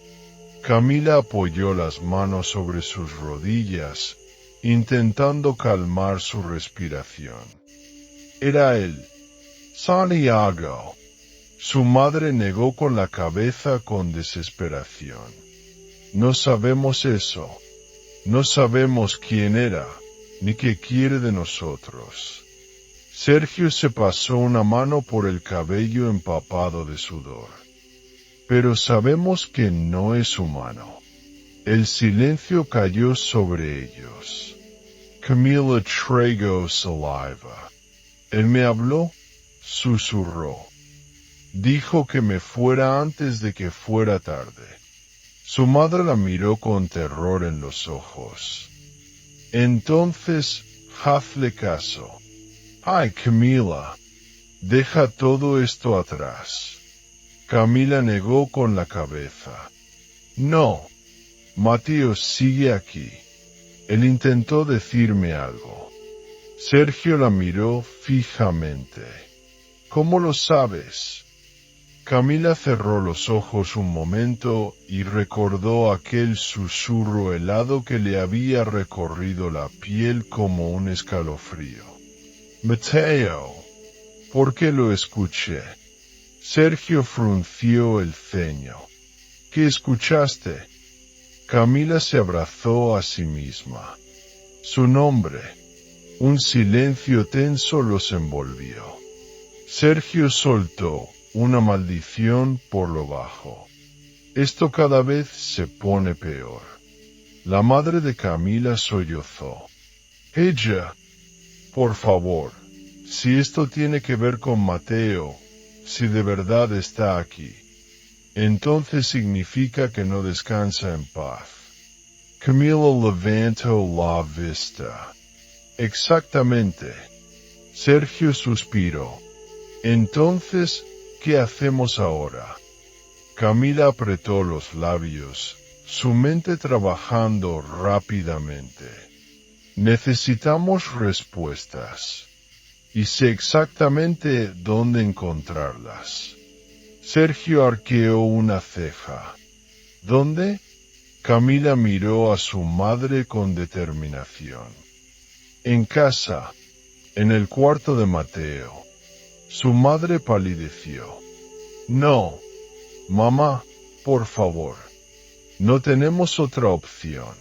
Camila apoyó las manos sobre sus rodillas intentando calmar su respiración. Era él, Santiago. Su madre negó con la cabeza con desesperación. No sabemos eso. No sabemos quién era, ni qué quiere de nosotros. Sergio se pasó una mano por el cabello empapado de sudor. Pero sabemos que no es humano. El silencio cayó sobre ellos. Camila tragó saliva. Él me habló, susurró. Dijo que me fuera antes de que fuera tarde. Su madre la miró con terror en los ojos. Entonces, hazle caso. Ay, Camila, deja todo esto atrás. Camila negó con la cabeza. No, Mateo sigue aquí. Él intentó decirme algo. Sergio la miró fijamente. ¿Cómo lo sabes? Camila cerró los ojos un momento y recordó aquel susurro helado que le había recorrido la piel como un escalofrío. Mateo, ¿por qué lo escuché? Sergio frunció el ceño. ¿Qué escuchaste? Camila se abrazó a sí misma. Su nombre. Un silencio tenso los envolvió. Sergio soltó una maldición por lo bajo. Esto cada vez se pone peor. La madre de Camila sollozó. Ella, por favor, si esto tiene que ver con Mateo, si de verdad está aquí, entonces significa que no descansa en paz. Camila levantó la vista. Exactamente. Sergio suspiró. Entonces, ¿qué hacemos ahora? Camila apretó los labios, su mente trabajando rápidamente. Necesitamos respuestas. Y sé exactamente dónde encontrarlas. Sergio arqueó una ceja. ¿Dónde? Camila miró a su madre con determinación. En casa, en el cuarto de Mateo. Su madre palideció. No, mamá, por favor. No tenemos otra opción.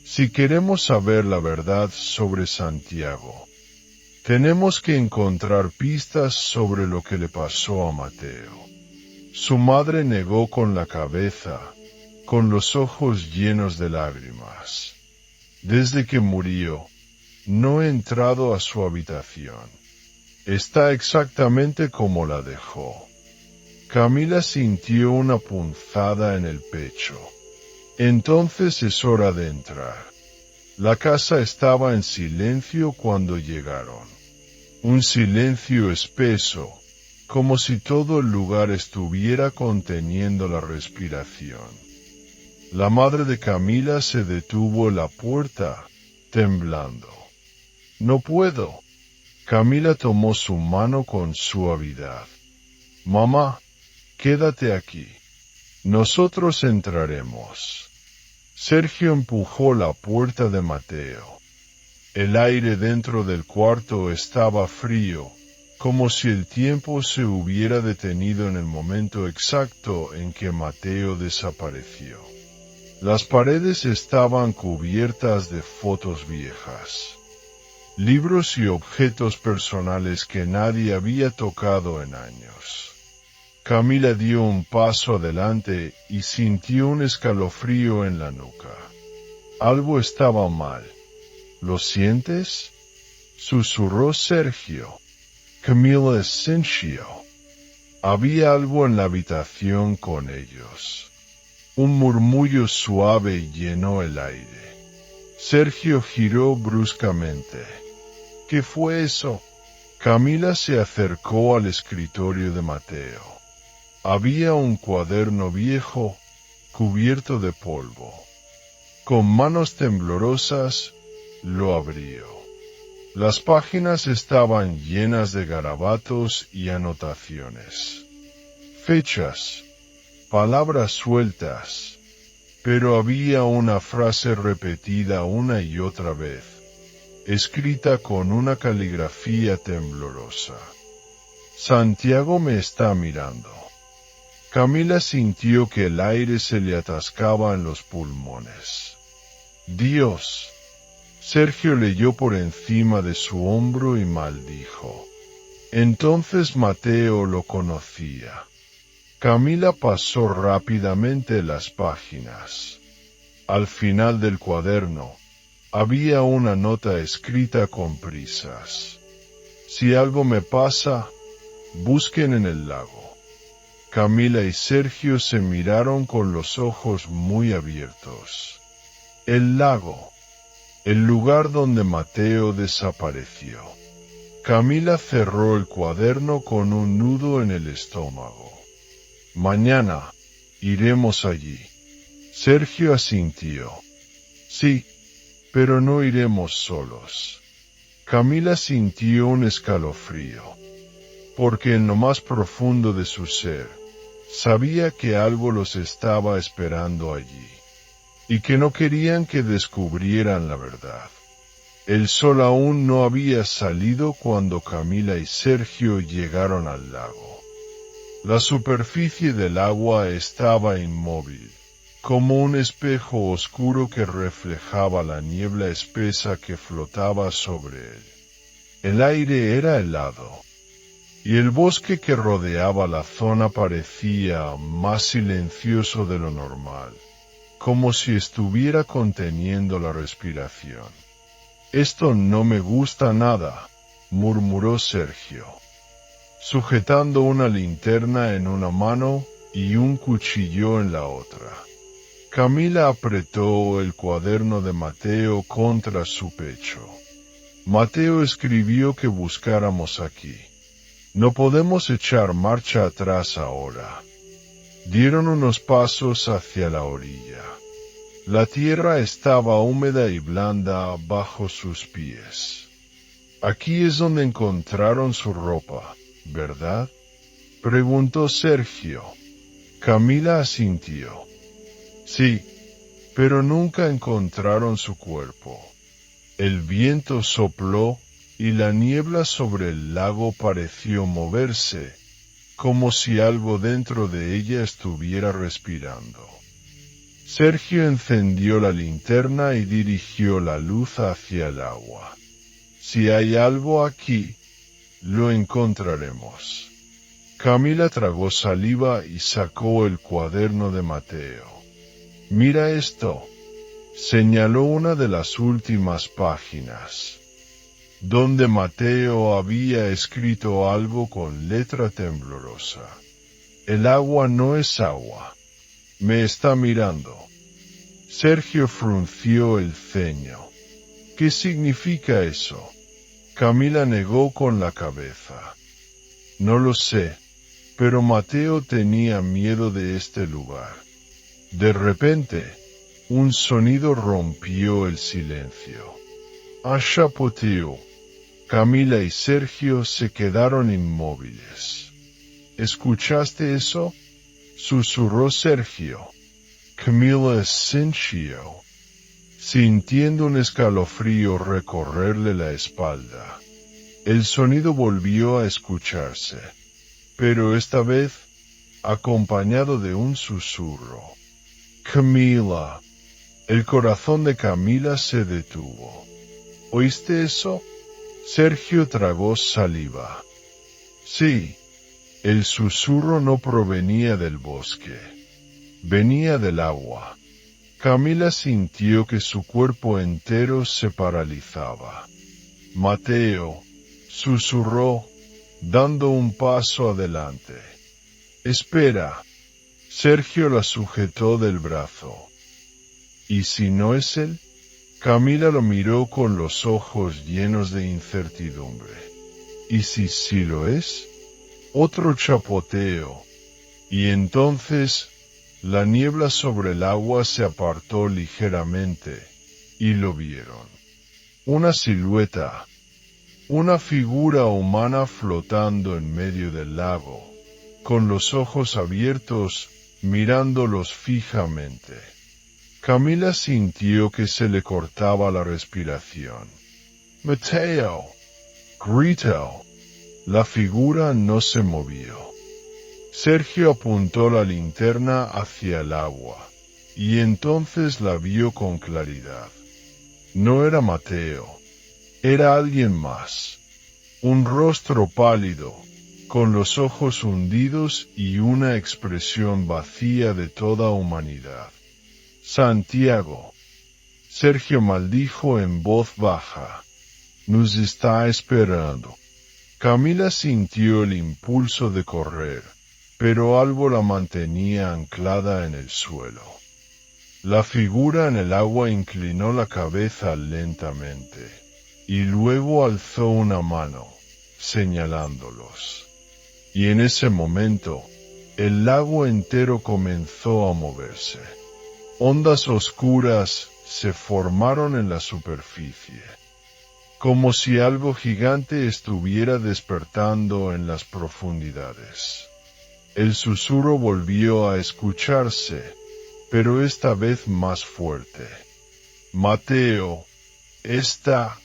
Si queremos saber la verdad sobre Santiago, tenemos que encontrar pistas sobre lo que le pasó a Mateo. Su madre negó con la cabeza, con los ojos llenos de lágrimas. Desde que murió, no he entrado a su habitación. Está exactamente como la dejó. Camila sintió una punzada en el pecho. Entonces es hora de entrar. La casa estaba en silencio cuando llegaron. Un silencio espeso, como si todo el lugar estuviera conteniendo la respiración. La madre de Camila se detuvo en la puerta, temblando. No puedo. Camila tomó su mano con suavidad. Mamá, quédate aquí. Nosotros entraremos. Sergio empujó la puerta de Mateo. El aire dentro del cuarto estaba frío, como si el tiempo se hubiera detenido en el momento exacto en que Mateo desapareció. Las paredes estaban cubiertas de fotos viejas. Libros y objetos personales que nadie había tocado en años. Camila dio un paso adelante y sintió un escalofrío en la nuca. Algo estaba mal. ¿Lo sientes? Susurró Sergio. Camila sintió. Había algo en la habitación con ellos. Un murmullo suave llenó el aire. Sergio giró bruscamente. ¿Qué fue eso? Camila se acercó al escritorio de Mateo. Había un cuaderno viejo, cubierto de polvo. Con manos temblorosas, lo abrió. Las páginas estaban llenas de garabatos y anotaciones. Fechas, palabras sueltas. pero había una frase repetida una y otra vez, escrita con una caligrafía temblorosa. Santiago me está mirando. Camila sintió que el aire se le atascaba en los pulmones. Dios. Sergio leyó por encima de su hombro y maldijo. Entonces Mateo lo conocía. Camila pasó rápidamente las páginas. Al final del cuaderno, había una nota escrita con prisas. Si algo me pasa, busquen en el lago. Camila y Sergio se miraron con los ojos muy abiertos. El lago. El lugar donde Mateo desapareció. Camila cerró el cuaderno con un nudo en el estómago. Mañana, iremos allí. Sergio asintió. Sí, pero no iremos solos. Camila sintió un escalofrío, porque en lo más profundo de su ser, sabía que algo los estaba esperando allí, y que no querían que descubrieran la verdad. El sol aún no había salido cuando Camila y Sergio llegaron al lago. La superficie del agua estaba inmóvil, como un espejo oscuro que reflejaba la niebla espesa que flotaba sobre él. El aire era helado, y el bosque que rodeaba la zona parecía más silencioso de lo normal, como si estuviera conteniendo la respiración. Esto no me gusta nada, murmuró Sergio, sujetando una linterna en una mano y un cuchillo en la otra. Camila apretó el cuaderno de Mateo contra su pecho. Mateo escribió que buscáramos aquí. No podemos echar marcha atrás ahora. Dieron unos pasos hacia la orilla. La tierra estaba húmeda y blanda bajo sus pies. Aquí es donde encontraron su ropa, ¿verdad?, preguntó Sergio. Camila asintió. Sí, pero nunca encontraron su cuerpo. El viento sopló y la niebla sobre el lago pareció moverse, como si algo dentro de ella estuviera respirando. Sergio encendió la linterna y dirigió la luz hacia el agua. Si hay algo aquí, lo encontraremos. Camila tragó saliva y sacó el cuaderno de Mateo. Mira esto, señaló una de las últimas páginas, donde Mateo había escrito algo con letra temblorosa. El agua no es agua. Me está mirando. Sergio frunció el ceño. ¿Qué significa eso? Camila negó con la cabeza. No lo sé, pero Mateo tenía miedo de este lugar. De repente, un sonido rompió el silencio. Achapoteo. Camila y Sergio se quedaron inmóviles. ¿Escuchaste eso?, susurró Sergio. Camila sintió, sintiendo un escalofrío recorrerle la espalda. El sonido volvió a escucharse, pero esta vez acompañado de un susurro. Camila. El corazón de Camila se detuvo. ¿Oíste eso? Sergio tragó saliva. Sí. El susurro no provenía del bosque. Venía del agua. Camila sintió que su cuerpo entero se paralizaba. Mateo, susurró, dando un paso adelante. Espera. Sergio la sujetó del brazo. ¿Y si no es él? Camila lo miró con los ojos llenos de incertidumbre. ¿Y si sí lo es? Otro chapoteo. Y entonces, la niebla sobre el agua se apartó ligeramente, y lo vieron. Una silueta. Una figura humana flotando en medio del lago, con los ojos abiertos, mirándolos fijamente. Camila sintió que se le cortaba la respiración. ¡Mateo! Gritó. La figura no se movió. Sergio apuntó la linterna hacia el agua, y entonces la vio con claridad. No era Mateo, era alguien más. Un rostro pálido, con los ojos hundidos y una expresión vacía de toda humanidad. Santiago. Sergio maldijo en voz baja. Nos está esperando. Camila sintió el impulso de correr, pero algo la mantenía anclada en el suelo. La figura en el agua inclinó la cabeza lentamente, y luego alzó una mano, señalándolos. Y en ese momento, el lago entero comenzó a moverse. Ondas oscuras se formaron en la superficie, como si algo gigante estuviera despertando en las profundidades. El susurro volvió a escucharse, pero esta vez más fuerte. Mateo está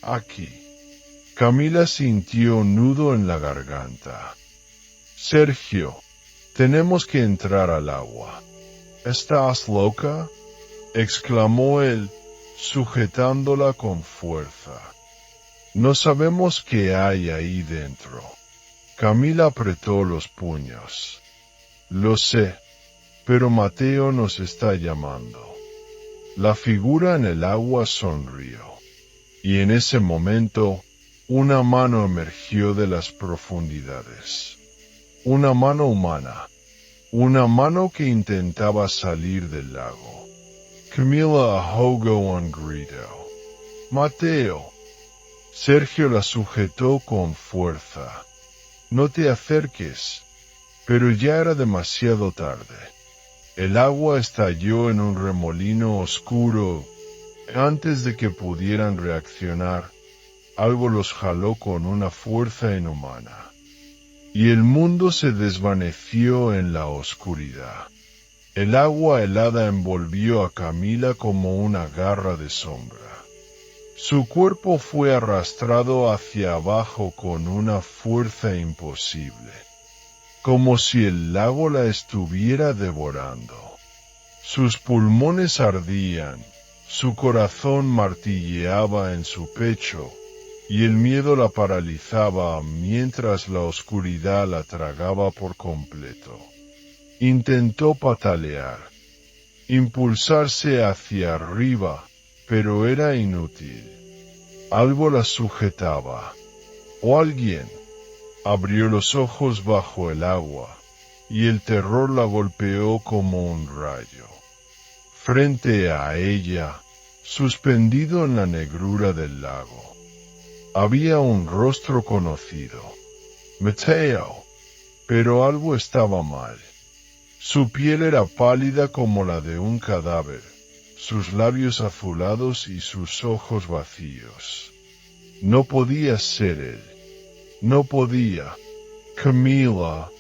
aquí. Camila sintió un nudo en la garganta. Sergio, tenemos que entrar al agua. ¿Estás loca?, exclamó él, sujetándola con fuerza. No sabemos qué hay ahí dentro. Camila apretó los puños. Lo sé, pero Mateo nos está llamando. La figura en el agua sonrió, y en ese momento, una mano emergió de las profundidades. Una mano humana, una mano que intentaba salir del lago. Camila ahogó un grito. ¡Mateo! Sergio la sujetó con fuerza. No te acerques. Pero ya era demasiado tarde. El agua estalló en un remolino oscuro. Antes de que pudieran reaccionar, algo los jaló con una fuerza inhumana. Y el mundo se desvaneció en la oscuridad. El agua helada envolvió a Camila como una garra de sombra. Su cuerpo fue arrastrado hacia abajo con una fuerza imposible, como si el lago la estuviera devorando. Sus pulmones ardían, su corazón martilleaba en su pecho, y el miedo la paralizaba mientras la oscuridad la tragaba por completo. Intentó patalear, impulsarse hacia arriba, pero era inútil. Algo la sujetaba, o alguien. Abrió los ojos bajo el agua, y el terror la golpeó como un rayo. Frente a ella, suspendido en la negrura del lago, había un rostro conocido. Mateo. Pero algo estaba mal. Su piel era pálida como la de un cadáver, sus labios azulados y sus ojos vacíos. No podía ser él. No podía. Camila.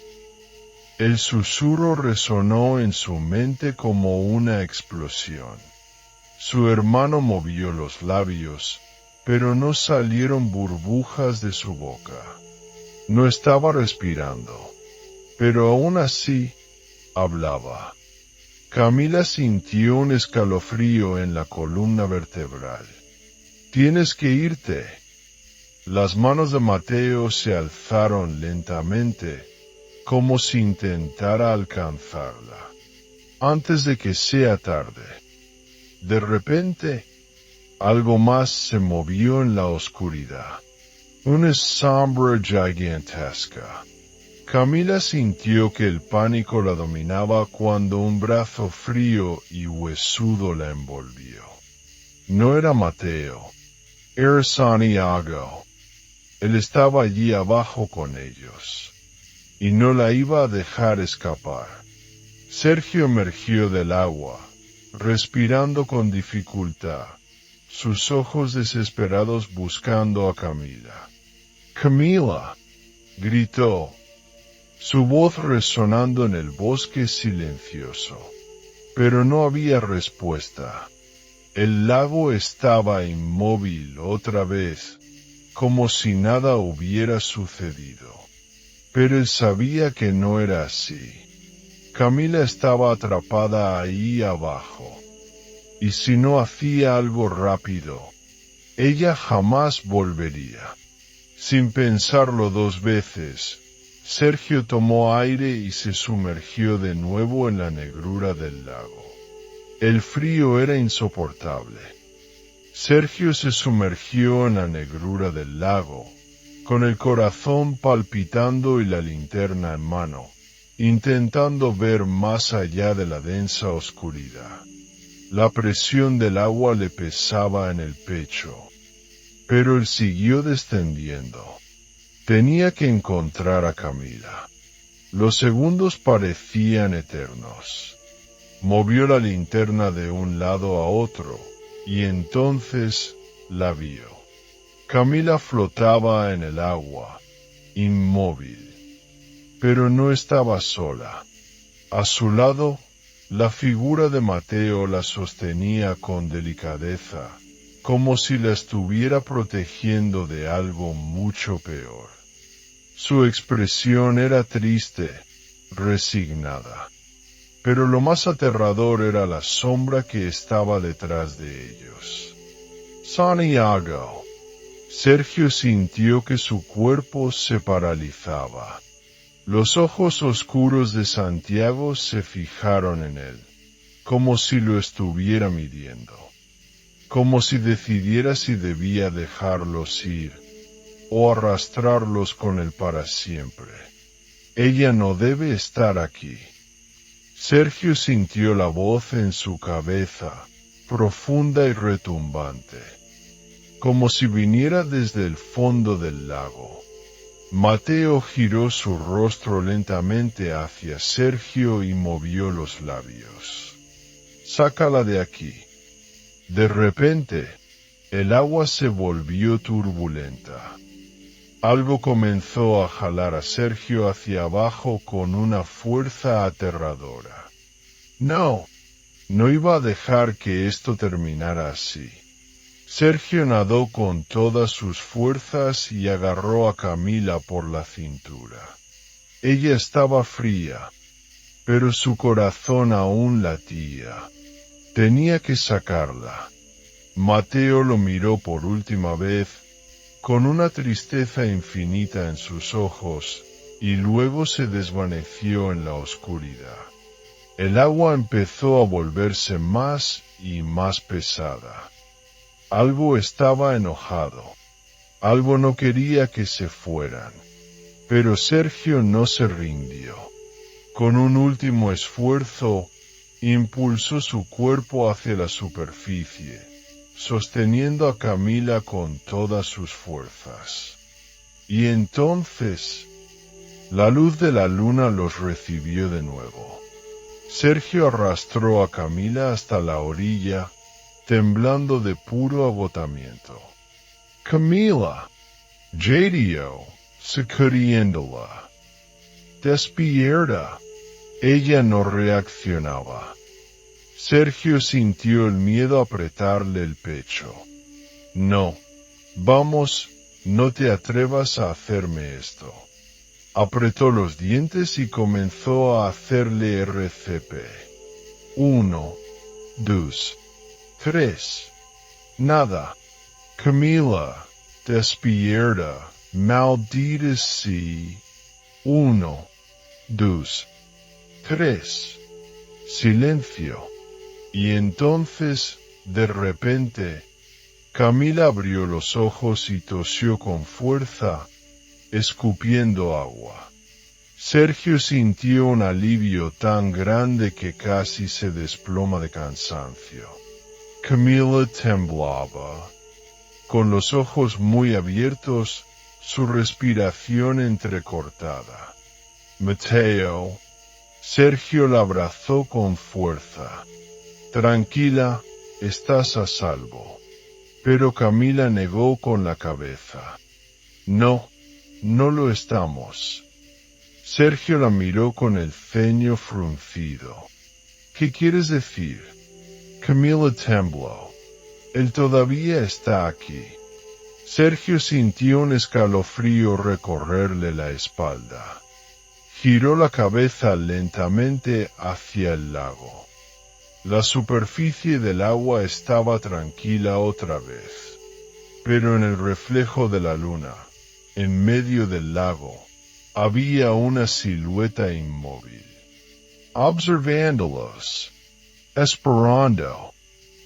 El susurro resonó en su mente como una explosión. Su hermano movió los labios, pero no salieron burbujas de su boca. No estaba respirando, pero aún así hablaba. Camila sintió un escalofrío en la columna vertebral. Tienes que irte. Las manos de Mateo se alzaron lentamente, como si intentara alcanzarla, antes de que sea tarde. De repente, algo más se movió en la oscuridad. Una sombra gigantesca. Camila sintió que el pánico la dominaba cuando un brazo frío y huesudo la envolvió. No era Mateo, era Santiago. Él estaba allí abajo con ellos, y no la iba a dejar escapar. Sergio emergió del agua, respirando con dificultad, sus ojos desesperados buscando a Camila. ¡Camila!, gritó, su voz resonando en el bosque silencioso. pero no había respuesta. El lago estaba inmóvil otra vez, como si nada hubiera sucedido. Pero él sabía que no era así. Camila estaba atrapada ahí abajo. Y si no hacía algo rápido, ella jamás volvería. Sin pensarlo dos veces, Sergio tomó aire y se sumergió de nuevo en la negrura del lago. El frío era insoportable. Sergio se sumergió en la negrura del lago, con el corazón palpitando y la linterna en mano, intentando ver más allá de la densa oscuridad. La presión del agua le pesaba en el pecho, pero él siguió descendiendo. Tenía que encontrar a Camila. Los segundos parecían eternos. Movió la linterna de un lado a otro, y entonces la vio. Camila flotaba en el agua, inmóvil. Pero no estaba sola. A su lado, la figura de Mateo la sostenía con delicadeza, como si la estuviera protegiendo de algo mucho peor. Su expresión era triste, resignada. Pero lo más aterrador era la sombra que estaba detrás de ellos. Santiago. Sergio sintió que su cuerpo se paralizaba. Los ojos oscuros de Santiago se fijaron en él, como si lo estuviera midiendo, como si decidiera si debía dejarlos ir o arrastrarlos con él para siempre. Ella no debe estar aquí. Sergio sintió la voz en su cabeza, profunda y retumbante, como si viniera desde el fondo del lago. Mateo giró su rostro lentamente hacia Sergio y movió los labios. «Sácala de aquí». De repente, el agua se volvió turbulenta. Algo comenzó a jalar a Sergio hacia abajo con una fuerza aterradora. No iba a dejar que esto terminara así. Sergio nadó con todas sus fuerzas y agarró a Camila por la cintura. Ella estaba fría, pero su corazón aún latía. Tenía que sacarla. Mateo lo miró por última vez, con una tristeza infinita en sus ojos, y luego se desvaneció en la oscuridad. El agua empezó a volverse más y más pesada. Algo estaba enojado. Algo no quería que se fueran. Pero Sergio no se rindió. Con un último esfuerzo, impulsó su cuerpo hacia la superficie, sosteniendo a Camila con todas sus fuerzas. Y entonces, la luz de la luna los recibió de nuevo. Sergio arrastró a Camila hasta la orilla, temblando de puro agotamiento. «Camila», jadeó, sacudiéndola. «Despierta». Ella no reaccionaba. Sergio sintió el miedo apretarle el pecho. «No, vamos, no te atrevas a hacerme esto». Apretó los dientes y comenzó a hacerle RCP. 1, 2, 3. Nada. «Camila, despierta, maldita sea». 1, 2, 3. Silencio. Y entonces, de repente, Camila abrió los ojos y tosió con fuerza, escupiendo agua. Sergio sintió un alivio tan grande que casi se desploma de cansancio. Camila temblaba. Con los ojos muy abiertos, su respiración entrecortada. «Mateo». Sergio la abrazó con fuerza. «Tranquila, estás a salvo». Pero Camila negó con la cabeza. «No lo estamos». Sergio la miró con el ceño fruncido. ¿Qué quieres decir? Camila tembló. Él todavía está aquí. Sergio sintió un escalofrío recorrerle la espalda. Giró la cabeza lentamente hacia el lago. La superficie del agua estaba tranquila otra vez. Pero en el reflejo de la luna, en medio del lago, había una silueta inmóvil. Observándolos, esperando.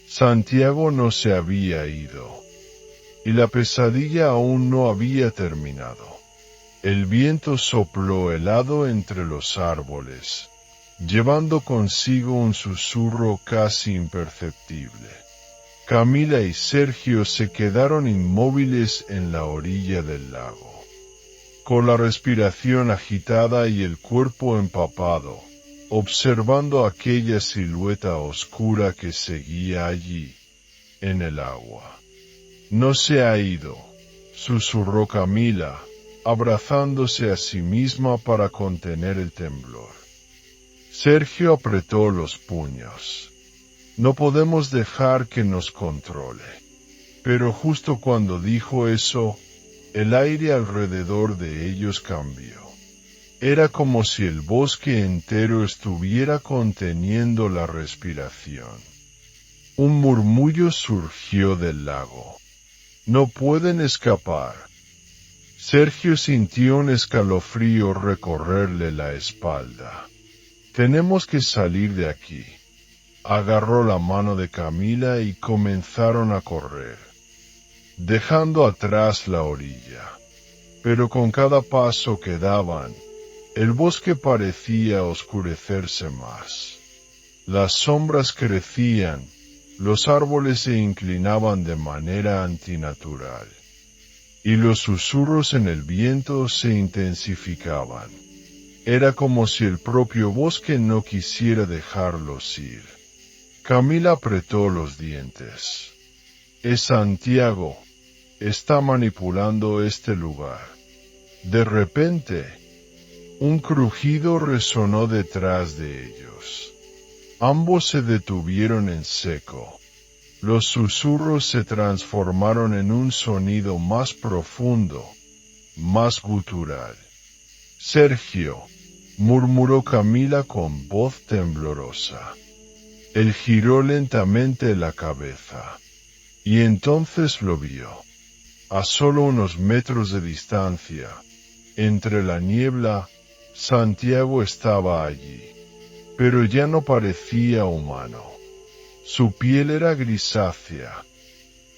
Santiago no se había ido. Y la pesadilla aún no había terminado. El viento sopló helado entre los árboles, llevando consigo un susurro casi imperceptible. Camila y Sergio se quedaron inmóviles en la orilla del lago, con la respiración agitada y el cuerpo empapado, observando aquella silueta oscura que seguía allí, en el agua. No se ha ido, susurró Camila, abrazándose a sí misma para contener el temblor. Sergio apretó los puños. No podemos dejar que nos controle. Pero justo cuando dijo eso, el aire alrededor de ellos cambió. Era como si el bosque entero estuviera conteniendo la respiración. Un murmullo surgió del lago. No pueden escapar. Sergio sintió un escalofrío recorrerle la espalda. Tenemos que salir de aquí. Agarró la mano de Camila y comenzaron a correr, dejando atrás la orilla. Pero con cada paso que daban, el bosque parecía oscurecerse más. Las sombras crecían, los árboles se inclinaban de manera antinatural, y los susurros en el viento se intensificaban. Era como si el propio bosque no quisiera dejarlos ir. Camila apretó los dientes. Es Santiago. Está manipulando este lugar. De repente, un crujido resonó detrás de ellos. Ambos se detuvieron en seco. Los susurros se transformaron en un sonido más profundo, más gutural. Sergio, murmuró Camila con voz temblorosa. Él giró lentamente la cabeza, y entonces lo vio. A solo unos metros de distancia, entre la niebla, Santiago estaba allí, pero ya no parecía humano. Su piel era grisácea,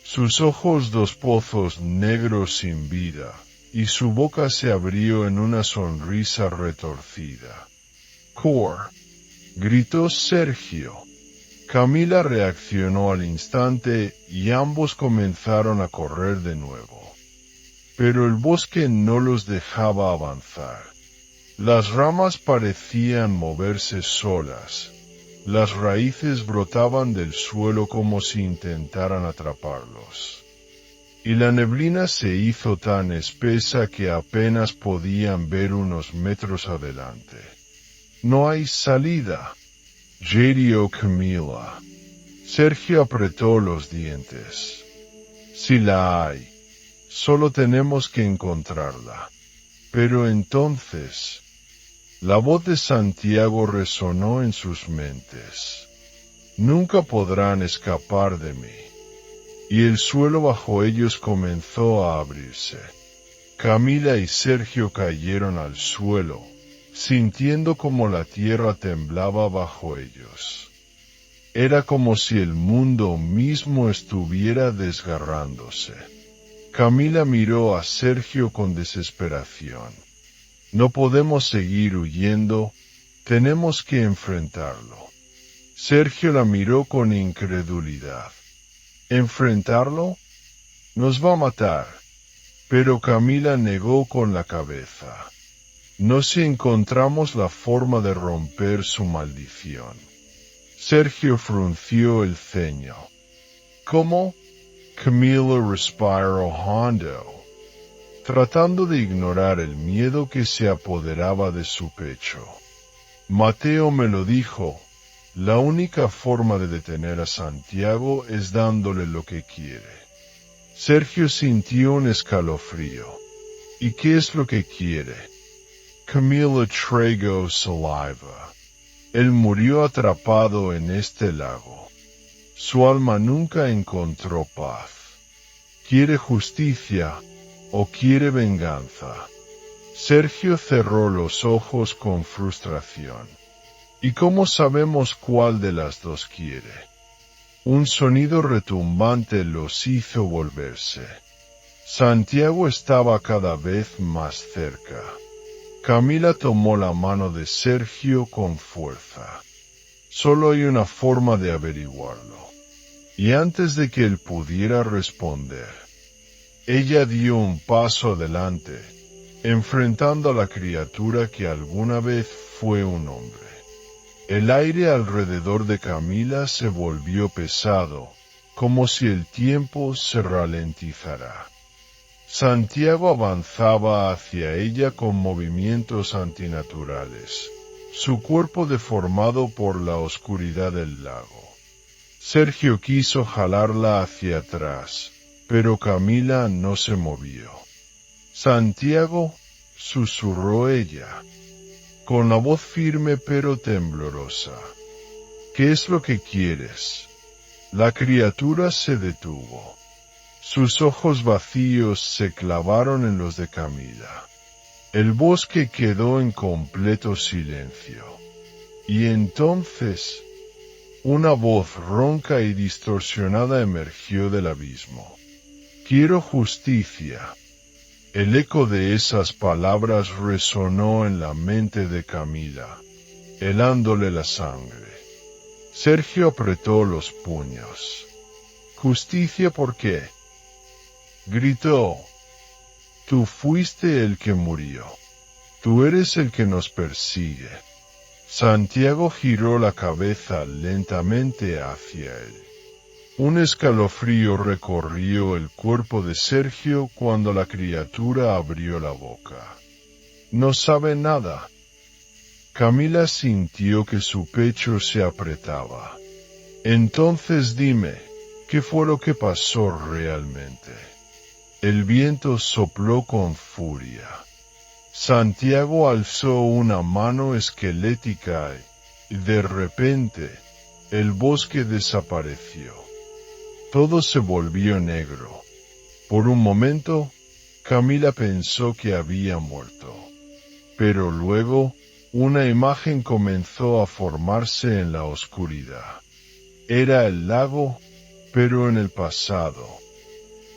sus ojos dos pozos negros sin vida, y su boca se abrió en una sonrisa retorcida. «Cor», gritó Sergio. Camila reaccionó al instante y ambos comenzaron a correr de nuevo. Pero el bosque no los dejaba avanzar. Las ramas parecían moverse solas. Las raíces brotaban del suelo como si intentaran atraparlos. Y la neblina se hizo tan espesa que apenas podían ver unos metros adelante. «No hay salida», girió Camila. Sergio apretó los dientes. «Sí la hay. Solo tenemos que encontrarla». Pero entonces, la voz de Santiago resonó en sus mentes. «Nunca podrán escapar de mí». Y el suelo bajo ellos comenzó a abrirse. Camila y Sergio cayeron al suelo, sintiendo como la tierra temblaba bajo ellos. Era como si el mundo mismo estuviera desgarrándose. Camila miró a Sergio con desesperación. «No podemos seguir huyendo, tenemos que enfrentarlo». Sergio la miró con incredulidad. «¿Enfrentarlo? Nos va a matar». Pero Camila negó con la cabeza. «No si encontramos la forma de romper su maldición». Sergio frunció el ceño. «¿Cómo?» Camila respiró hondo, tratando de ignorar el miedo que se apoderaba de su pecho. «Mateo me lo dijo. La única forma de detener a Santiago es dándole lo que quiere. Sergio sintió un escalofrío. ¿Y qué es lo que quiere? Camila tragó saliva. Él murió atrapado en este lago. Su alma nunca encontró paz. ¿Quiere justicia o quiere venganza? Sergio cerró los ojos con frustración. ¿Y cómo sabemos cuál de las dos quiere? Un sonido retumbante los hizo volverse. Santiago estaba cada vez más cerca. Camila tomó la mano de Sergio con fuerza. Solo hay una forma de averiguarlo. Y antes de que él pudiera responder, ella dio un paso adelante, enfrentando a la criatura que alguna vez fue un hombre. El aire alrededor de Camila se volvió pesado, como si el tiempo se ralentizara. Santiago avanzaba hacia ella con movimientos antinaturales, su cuerpo deformado por la oscuridad del lago. Sergio quiso jalarla hacia atrás, pero Camila no se movió. Santiago, susurró ella, con la voz firme pero temblorosa. ¿Qué es lo que quieres? La criatura se detuvo. Sus ojos vacíos se clavaron en los de Camila. El bosque quedó en completo silencio. Y entonces, una voz ronca y distorsionada emergió del abismo. Quiero justicia. El eco de esas palabras resonó en la mente de Camila, helándole la sangre. Sergio apretó los puños. ¿Justicia por qué? Gritó. Tú fuiste el que murió. Tú eres el que nos persigue. Santiago giró la cabeza lentamente hacia él. Un escalofrío recorrió el cuerpo de Sergio cuando la criatura abrió la boca. No sabe nada. Camila sintió que su pecho se apretaba. Entonces dime, ¿qué fue lo que pasó realmente? El viento sopló con furia. Santiago alzó una mano esquelética y, de repente, el bosque desapareció. Todo se volvió negro. Por un momento, Camila pensó que había muerto. Pero luego, una imagen comenzó a formarse en la oscuridad. Era el lago, pero en el pasado.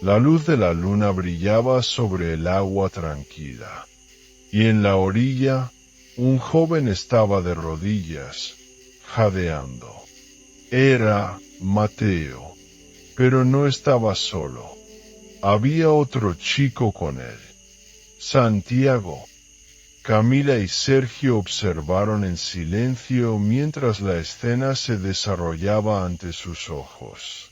La luz de la luna brillaba sobre el agua tranquila. Y en la orilla, un joven estaba de rodillas, jadeando. Era Mateo, pero no estaba solo. Había otro chico con él. Santiago. Camila y Sergio observaron en silencio mientras la escena se desarrollaba ante sus ojos.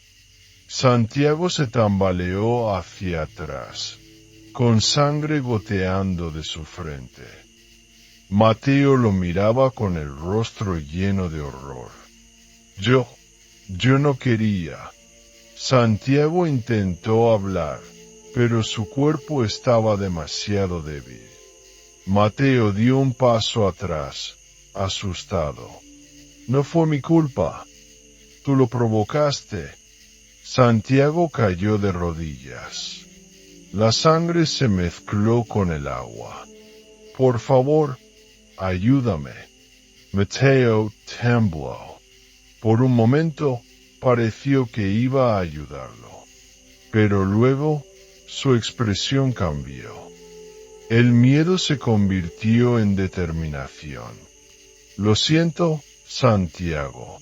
Santiago se tambaleó hacia atrás, con sangre goteando de su frente. Mateo lo miraba con el rostro lleno de horror. Yo no quería. Santiago intentó hablar, pero su cuerpo estaba demasiado débil. Mateo dio un paso atrás, asustado. No fue mi culpa. Tú lo provocaste. Santiago cayó de rodillas. La sangre se mezcló con el agua. Por favor, ayúdame. Mateo tembló. Por un momento, pareció que iba a ayudarlo. Pero luego, su expresión cambió. El miedo se convirtió en determinación. Lo siento, Santiago.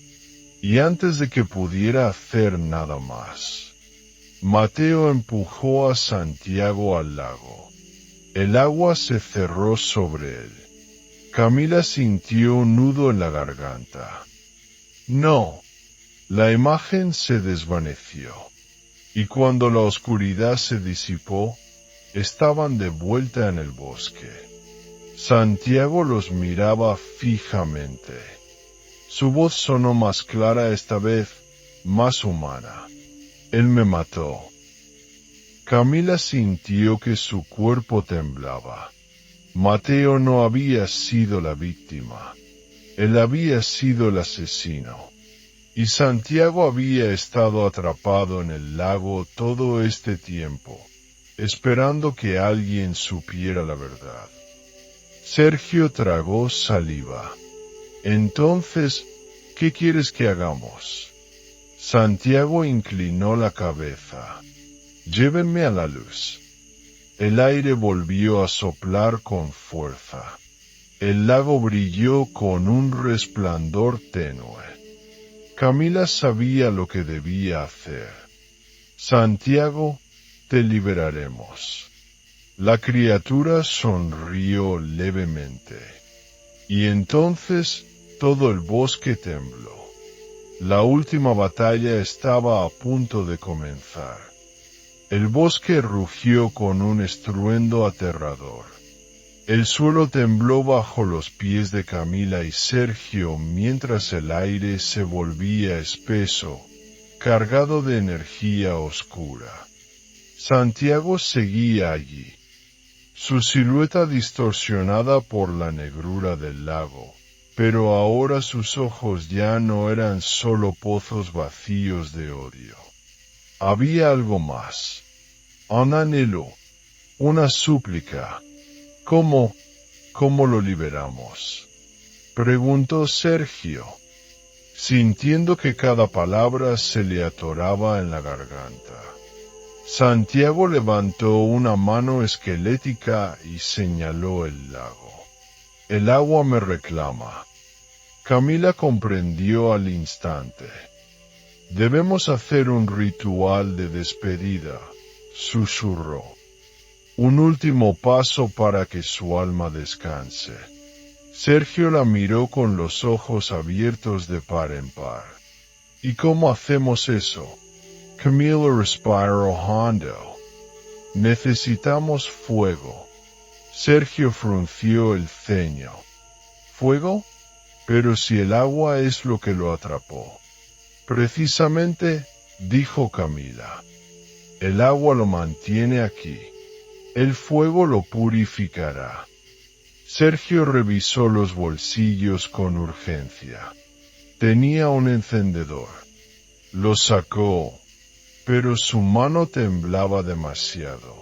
Y antes de que pudiera hacer nada más, Mateo empujó a Santiago al lago. El agua se cerró sobre él. Camila sintió un nudo en la garganta. No. La imagen se desvaneció. Y cuando la oscuridad se disipó, estaban de vuelta en el bosque. Santiago los miraba fijamente. Su voz sonó más clara esta vez, más humana. Él me mató. Camila sintió que su cuerpo temblaba. Mateo no había sido la víctima. Él había sido el asesino. Y Santiago había estado atrapado en el lago todo este tiempo, esperando que alguien supiera la verdad. Sergio tragó saliva. Entonces, ¿qué quieres que hagamos? Santiago inclinó la cabeza. Llévenme a la luz. El aire volvió a soplar con fuerza. El lago brilló con un resplandor tenue. Camila sabía lo que debía hacer. Santiago, te liberaremos. La criatura sonrió levemente. Y entonces todo el bosque tembló. La última batalla estaba a punto de comenzar. El bosque rugió con un estruendo aterrador. El suelo tembló bajo los pies de Camila y Sergio mientras el aire se volvía espeso, cargado de energía oscura. Santiago seguía allí, su silueta distorsionada por la negrura del lago, pero ahora sus ojos ya no eran solo pozos vacíos de odio. Había algo más. Un anhelo, una súplica. ¿Cómo lo liberamos? Preguntó Sergio, sintiendo que cada palabra se le atoraba en la garganta. Santiago levantó una mano esquelética y señaló el lago. El agua me reclama. Camila comprendió al instante. Debemos hacer un ritual de despedida, susurró. Un último paso para que su alma descanse. Sergio la miró con los ojos abiertos de par en par. ¿Y cómo hacemos eso? Camila respiró hondo. Necesitamos fuego. Sergio frunció el ceño. ¿Fuego? Pero si el agua es lo que lo atrapó. Precisamente, dijo Camila. El agua lo mantiene aquí. El fuego lo purificará. Sergio revisó los bolsillos con urgencia. Tenía un encendedor. Lo sacó, pero su mano temblaba demasiado.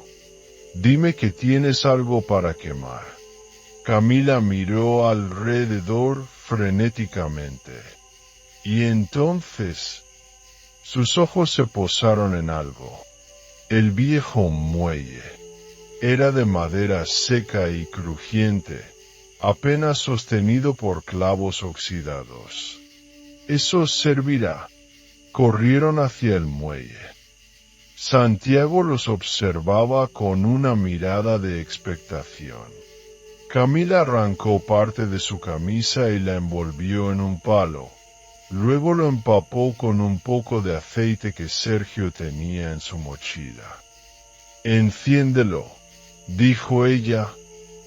Dime que tienes algo para quemar. Camila miró alrededor frenéticamente. Y entonces, sus ojos se posaron en algo. El viejo muelle. Era de madera seca y crujiente, apenas sostenido por clavos oxidados. Eso servirá. Corrieron hacia el muelle. Santiago los observaba con una mirada de expectación. Camila arrancó parte de su camisa y la envolvió en un palo. Luego lo empapó con un poco de aceite que Sergio tenía en su mochila. Enciéndelo, dijo ella,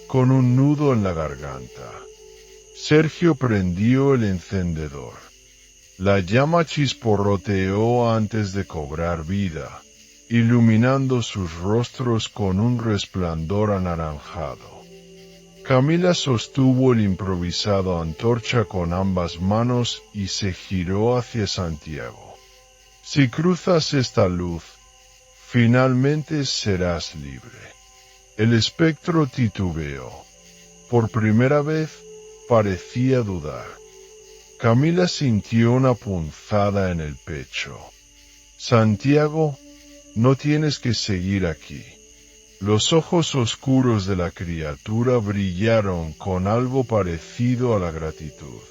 con un nudo en la garganta. Sergio prendió el encendedor. La llama chisporroteó antes de cobrar vida, iluminando sus rostros con un resplandor anaranjado. Camila sostuvo el improvisado antorcha con ambas manos y se giró hacia Santiago. Si cruzas esta luz, finalmente serás libre. El espectro titubeó. Por primera vez, parecía dudar. Camila sintió una punzada en el pecho. Santiago, no tienes que seguir aquí. Los ojos oscuros de la criatura brillaron con algo parecido a la gratitud.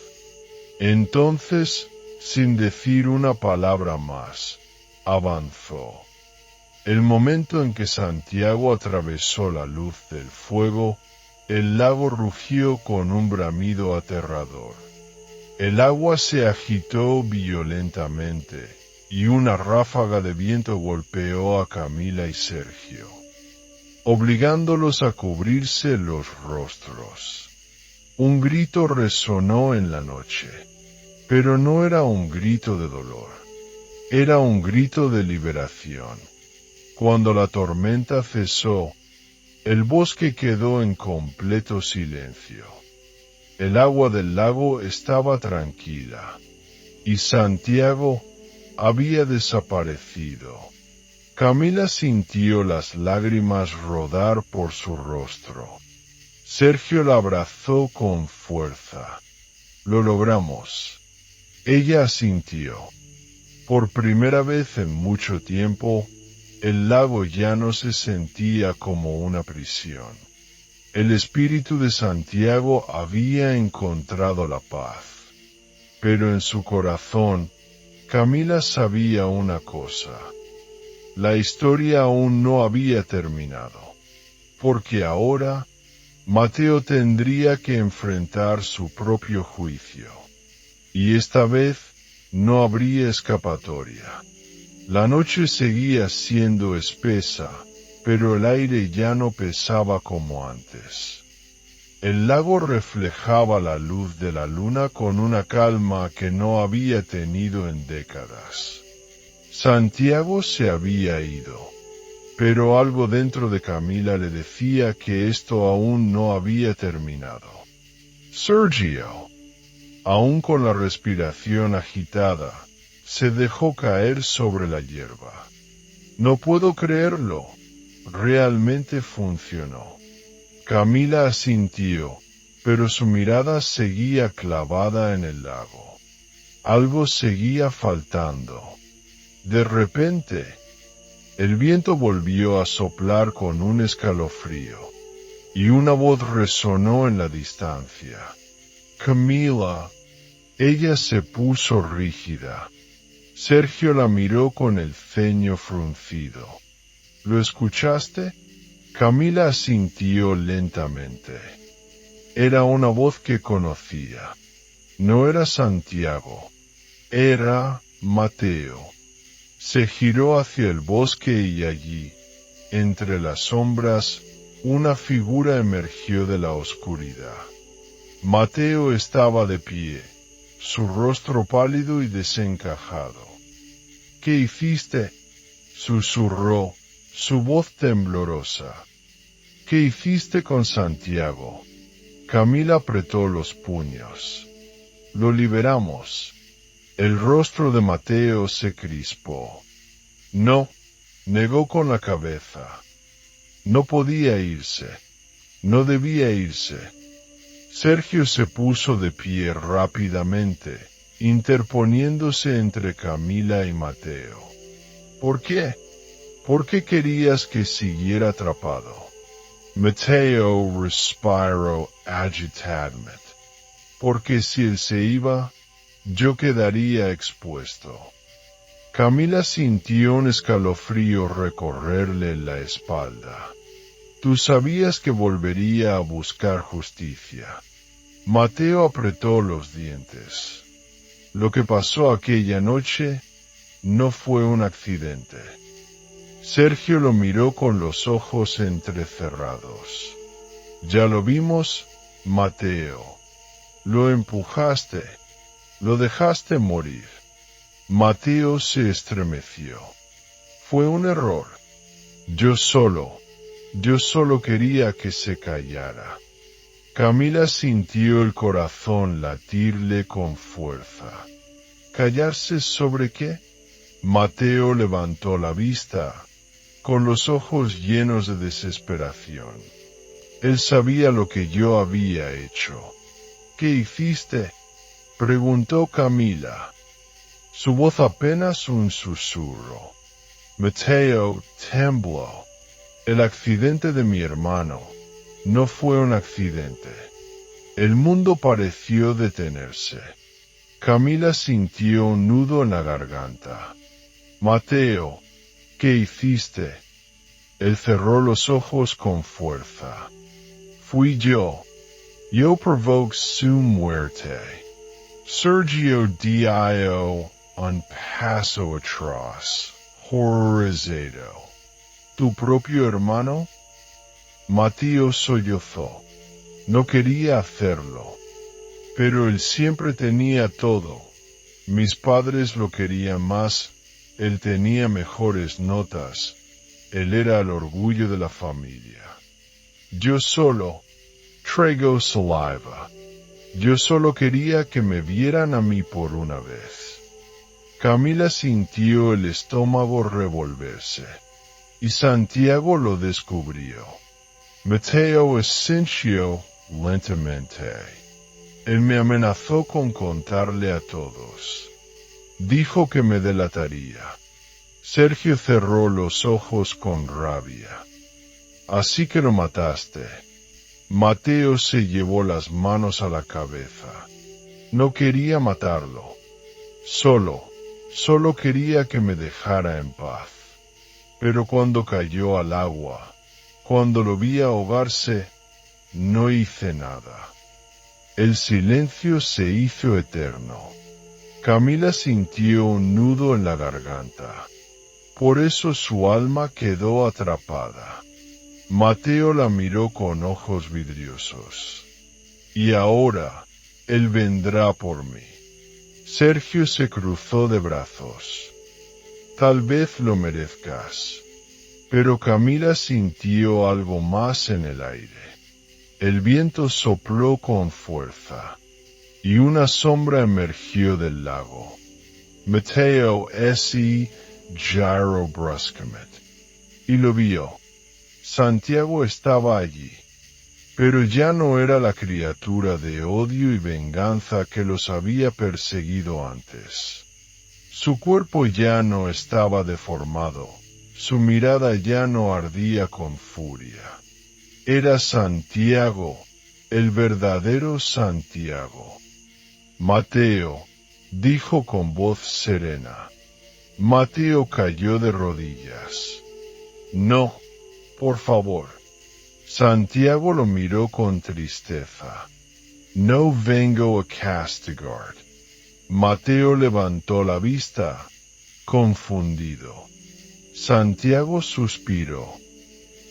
Entonces, sin decir una palabra más, avanzó. El momento en que Santiago atravesó la luz del fuego, el lago rugió con un bramido aterrador. El agua se agitó violentamente, y una ráfaga de viento golpeó a Camila y Sergio, obligándolos a cubrirse los rostros. Un grito resonó en la noche. Pero no era un grito de dolor. Era un grito de liberación. Cuando la tormenta cesó, el bosque quedó en completo silencio. El agua del lago estaba tranquila, y Santiago había desaparecido. Camila sintió las lágrimas rodar por su rostro. Sergio la abrazó con fuerza. Lo logramos. Ella asintió. Por primera vez en mucho tiempo, el lago ya no se sentía como una prisión. El espíritu de Santiago había encontrado la paz. Pero en su corazón, Camila sabía una cosa. La historia aún no había terminado. Porque ahora, Mateo tendría que enfrentar su propio juicio. Y esta vez, no habría escapatoria. La noche seguía siendo espesa, pero el aire ya no pesaba como antes. El lago reflejaba la luz de la luna con una calma que no había tenido en décadas. Santiago se había ido, pero algo dentro de Camila le decía que esto aún no había terminado. Sergio, aún con la respiración agitada, se dejó caer sobre la hierba. No puedo creerlo. Realmente funcionó. Camila asintió, pero su mirada seguía clavada en el lago. Algo seguía faltando. De repente, el viento volvió a soplar con un escalofrío, y una voz resonó en la distancia. Camila. Ella se puso rígida. Sergio la miró con el ceño fruncido. ¿Lo escuchaste? Camila asintió lentamente. Era una voz que conocía. No era Santiago. Era Mateo. Se giró hacia el bosque y allí, entre las sombras, una figura emergió de la oscuridad. Mateo estaba de pie, su rostro pálido y desencajado. ¿Qué hiciste? Susurró, su voz temblorosa. ¿Qué hiciste con Santiago? Camila apretó los puños. Lo liberamos. El rostro de Mateo se crispó. No, negó con la cabeza. No podía irse. No debía irse. Sergio se puso de pie rápidamente, interponiéndose entre Camila y Mateo. ¿Por qué? ¿Por qué querías que siguiera atrapado? Mateo respiró agitadamente. Porque si él se iba, yo quedaría expuesto. Camila sintió un escalofrío recorrerle la espalda. Tú sabías que volvería a buscar justicia. Mateo apretó los dientes. Lo que pasó aquella noche no fue un accidente. Sergio lo miró con los ojos entrecerrados. Ya lo vimos, Mateo. Lo empujaste. Lo dejaste morir. Mateo se estremeció. Fue un error. Yo solo quería que se callara. Camila sintió el corazón latirle con fuerza. ¿Callarse sobre qué? Mateo levantó la vista, con los ojos llenos de desesperación. Él sabía lo que yo había hecho. ¿Qué hiciste? Preguntó Camila. Su voz apenas un susurro. Mateo tembló. El accidente de mi hermano no fue un accidente. El mundo pareció detenerse. Camila sintió un nudo en la garganta. Mateo, ¿qué hiciste? Él cerró los ojos con fuerza. Fui yo. Yo provoqué su muerte. Sergio dio un paso atrás, horrorizado. ¿Tu propio hermano? Mateo sollozó. No quería hacerlo. Pero él siempre tenía todo, Mis padres lo querían más, él tenía mejores notas, él era el orgullo de la familia. Yo solo, traigo saliva. Yo solo quería que me vieran a mí por una vez. Camila sintió el estómago revolverse, y Santiago lo descubrió. Mateo asintió lentamente. Él me amenazó con contarle a todos. Dijo que me delataría. Sergio cerró los ojos con rabia. Así que lo mataste. Mateo se llevó las manos a la cabeza. No quería matarlo. Solo quería que me dejara en paz. Pero cuando cayó al agua, cuando lo vi ahogarse, no hice nada. El silencio se hizo eterno. Camila sintió un nudo en la garganta. Por eso su alma quedó atrapada. Mateo la miró con ojos vidriosos. Y ahora, él vendrá por mí. Sergio se cruzó de brazos. Tal vez lo merezcas. Pero Camila sintió algo más en el aire. El viento sopló con fuerza, y una sombra emergió del lago. Mateo S. giró bruscamente, y lo vio. Santiago estaba allí, pero ya no era la criatura de odio y venganza que los había perseguido antes. Su cuerpo ya no estaba deformado, su mirada ya no ardía con furia. Era Santiago, el verdadero Santiago. Mateo, dijo con voz serena. Mateo cayó de rodillas. No, por favor. Santiago lo miró con tristeza. No vengo a castigar. Mateo levantó la vista, confundido. Santiago suspiró.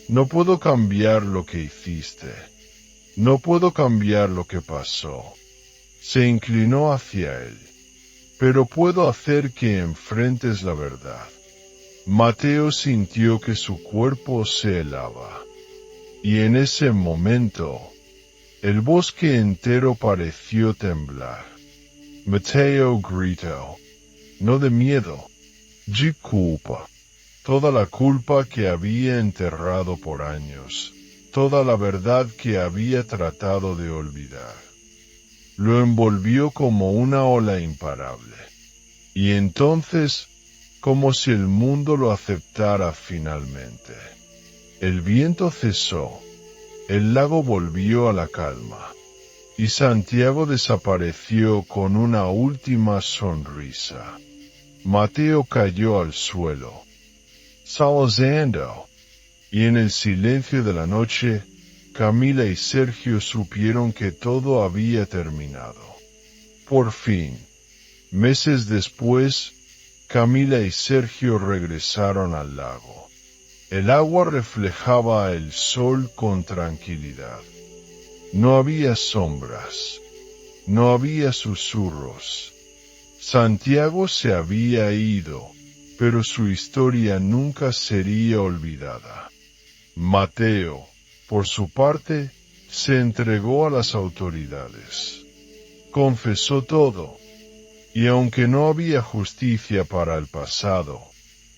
No puedo cambiar lo que hiciste. No puedo cambiar lo que pasó. Se inclinó hacia él. Pero puedo hacer que enfrentes la verdad. Mateo sintió que su cuerpo se helaba. Y en ese momento, el bosque entero pareció temblar. Mateo gritó. No de miedo. De culpa. Toda la culpa que había enterrado por años. Toda la verdad que había tratado de olvidar. Lo envolvió como una ola imparable. Y entonces, como si el mundo lo aceptara finalmente. El viento cesó. El lago volvió a la calma. Y Santiago desapareció con una última sonrisa. Mateo cayó al suelo, salzando, y en el silencio de la noche, Camila y Sergio supieron que todo había terminado. Por fin, meses después, Camila y Sergio regresaron al lago. El agua reflejaba el sol con tranquilidad. No había sombras, no había susurros. Santiago se había ido, pero su historia nunca sería olvidada. Mateo, por su parte, se entregó a las autoridades. Confesó todo, y aunque no había justicia para el pasado,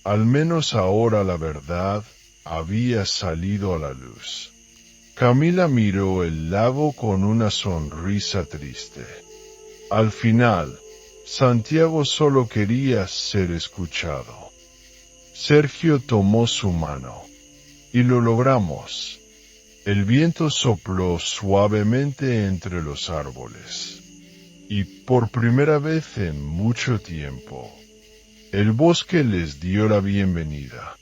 al menos ahora la verdad había salido a la luz. Camila miró el lago con una sonrisa triste. Al final, Santiago solo quería ser escuchado. Sergio tomó su mano. Y lo logramos. El viento sopló suavemente entre los árboles. Y por primera vez en mucho tiempo, el bosque les dio la bienvenida.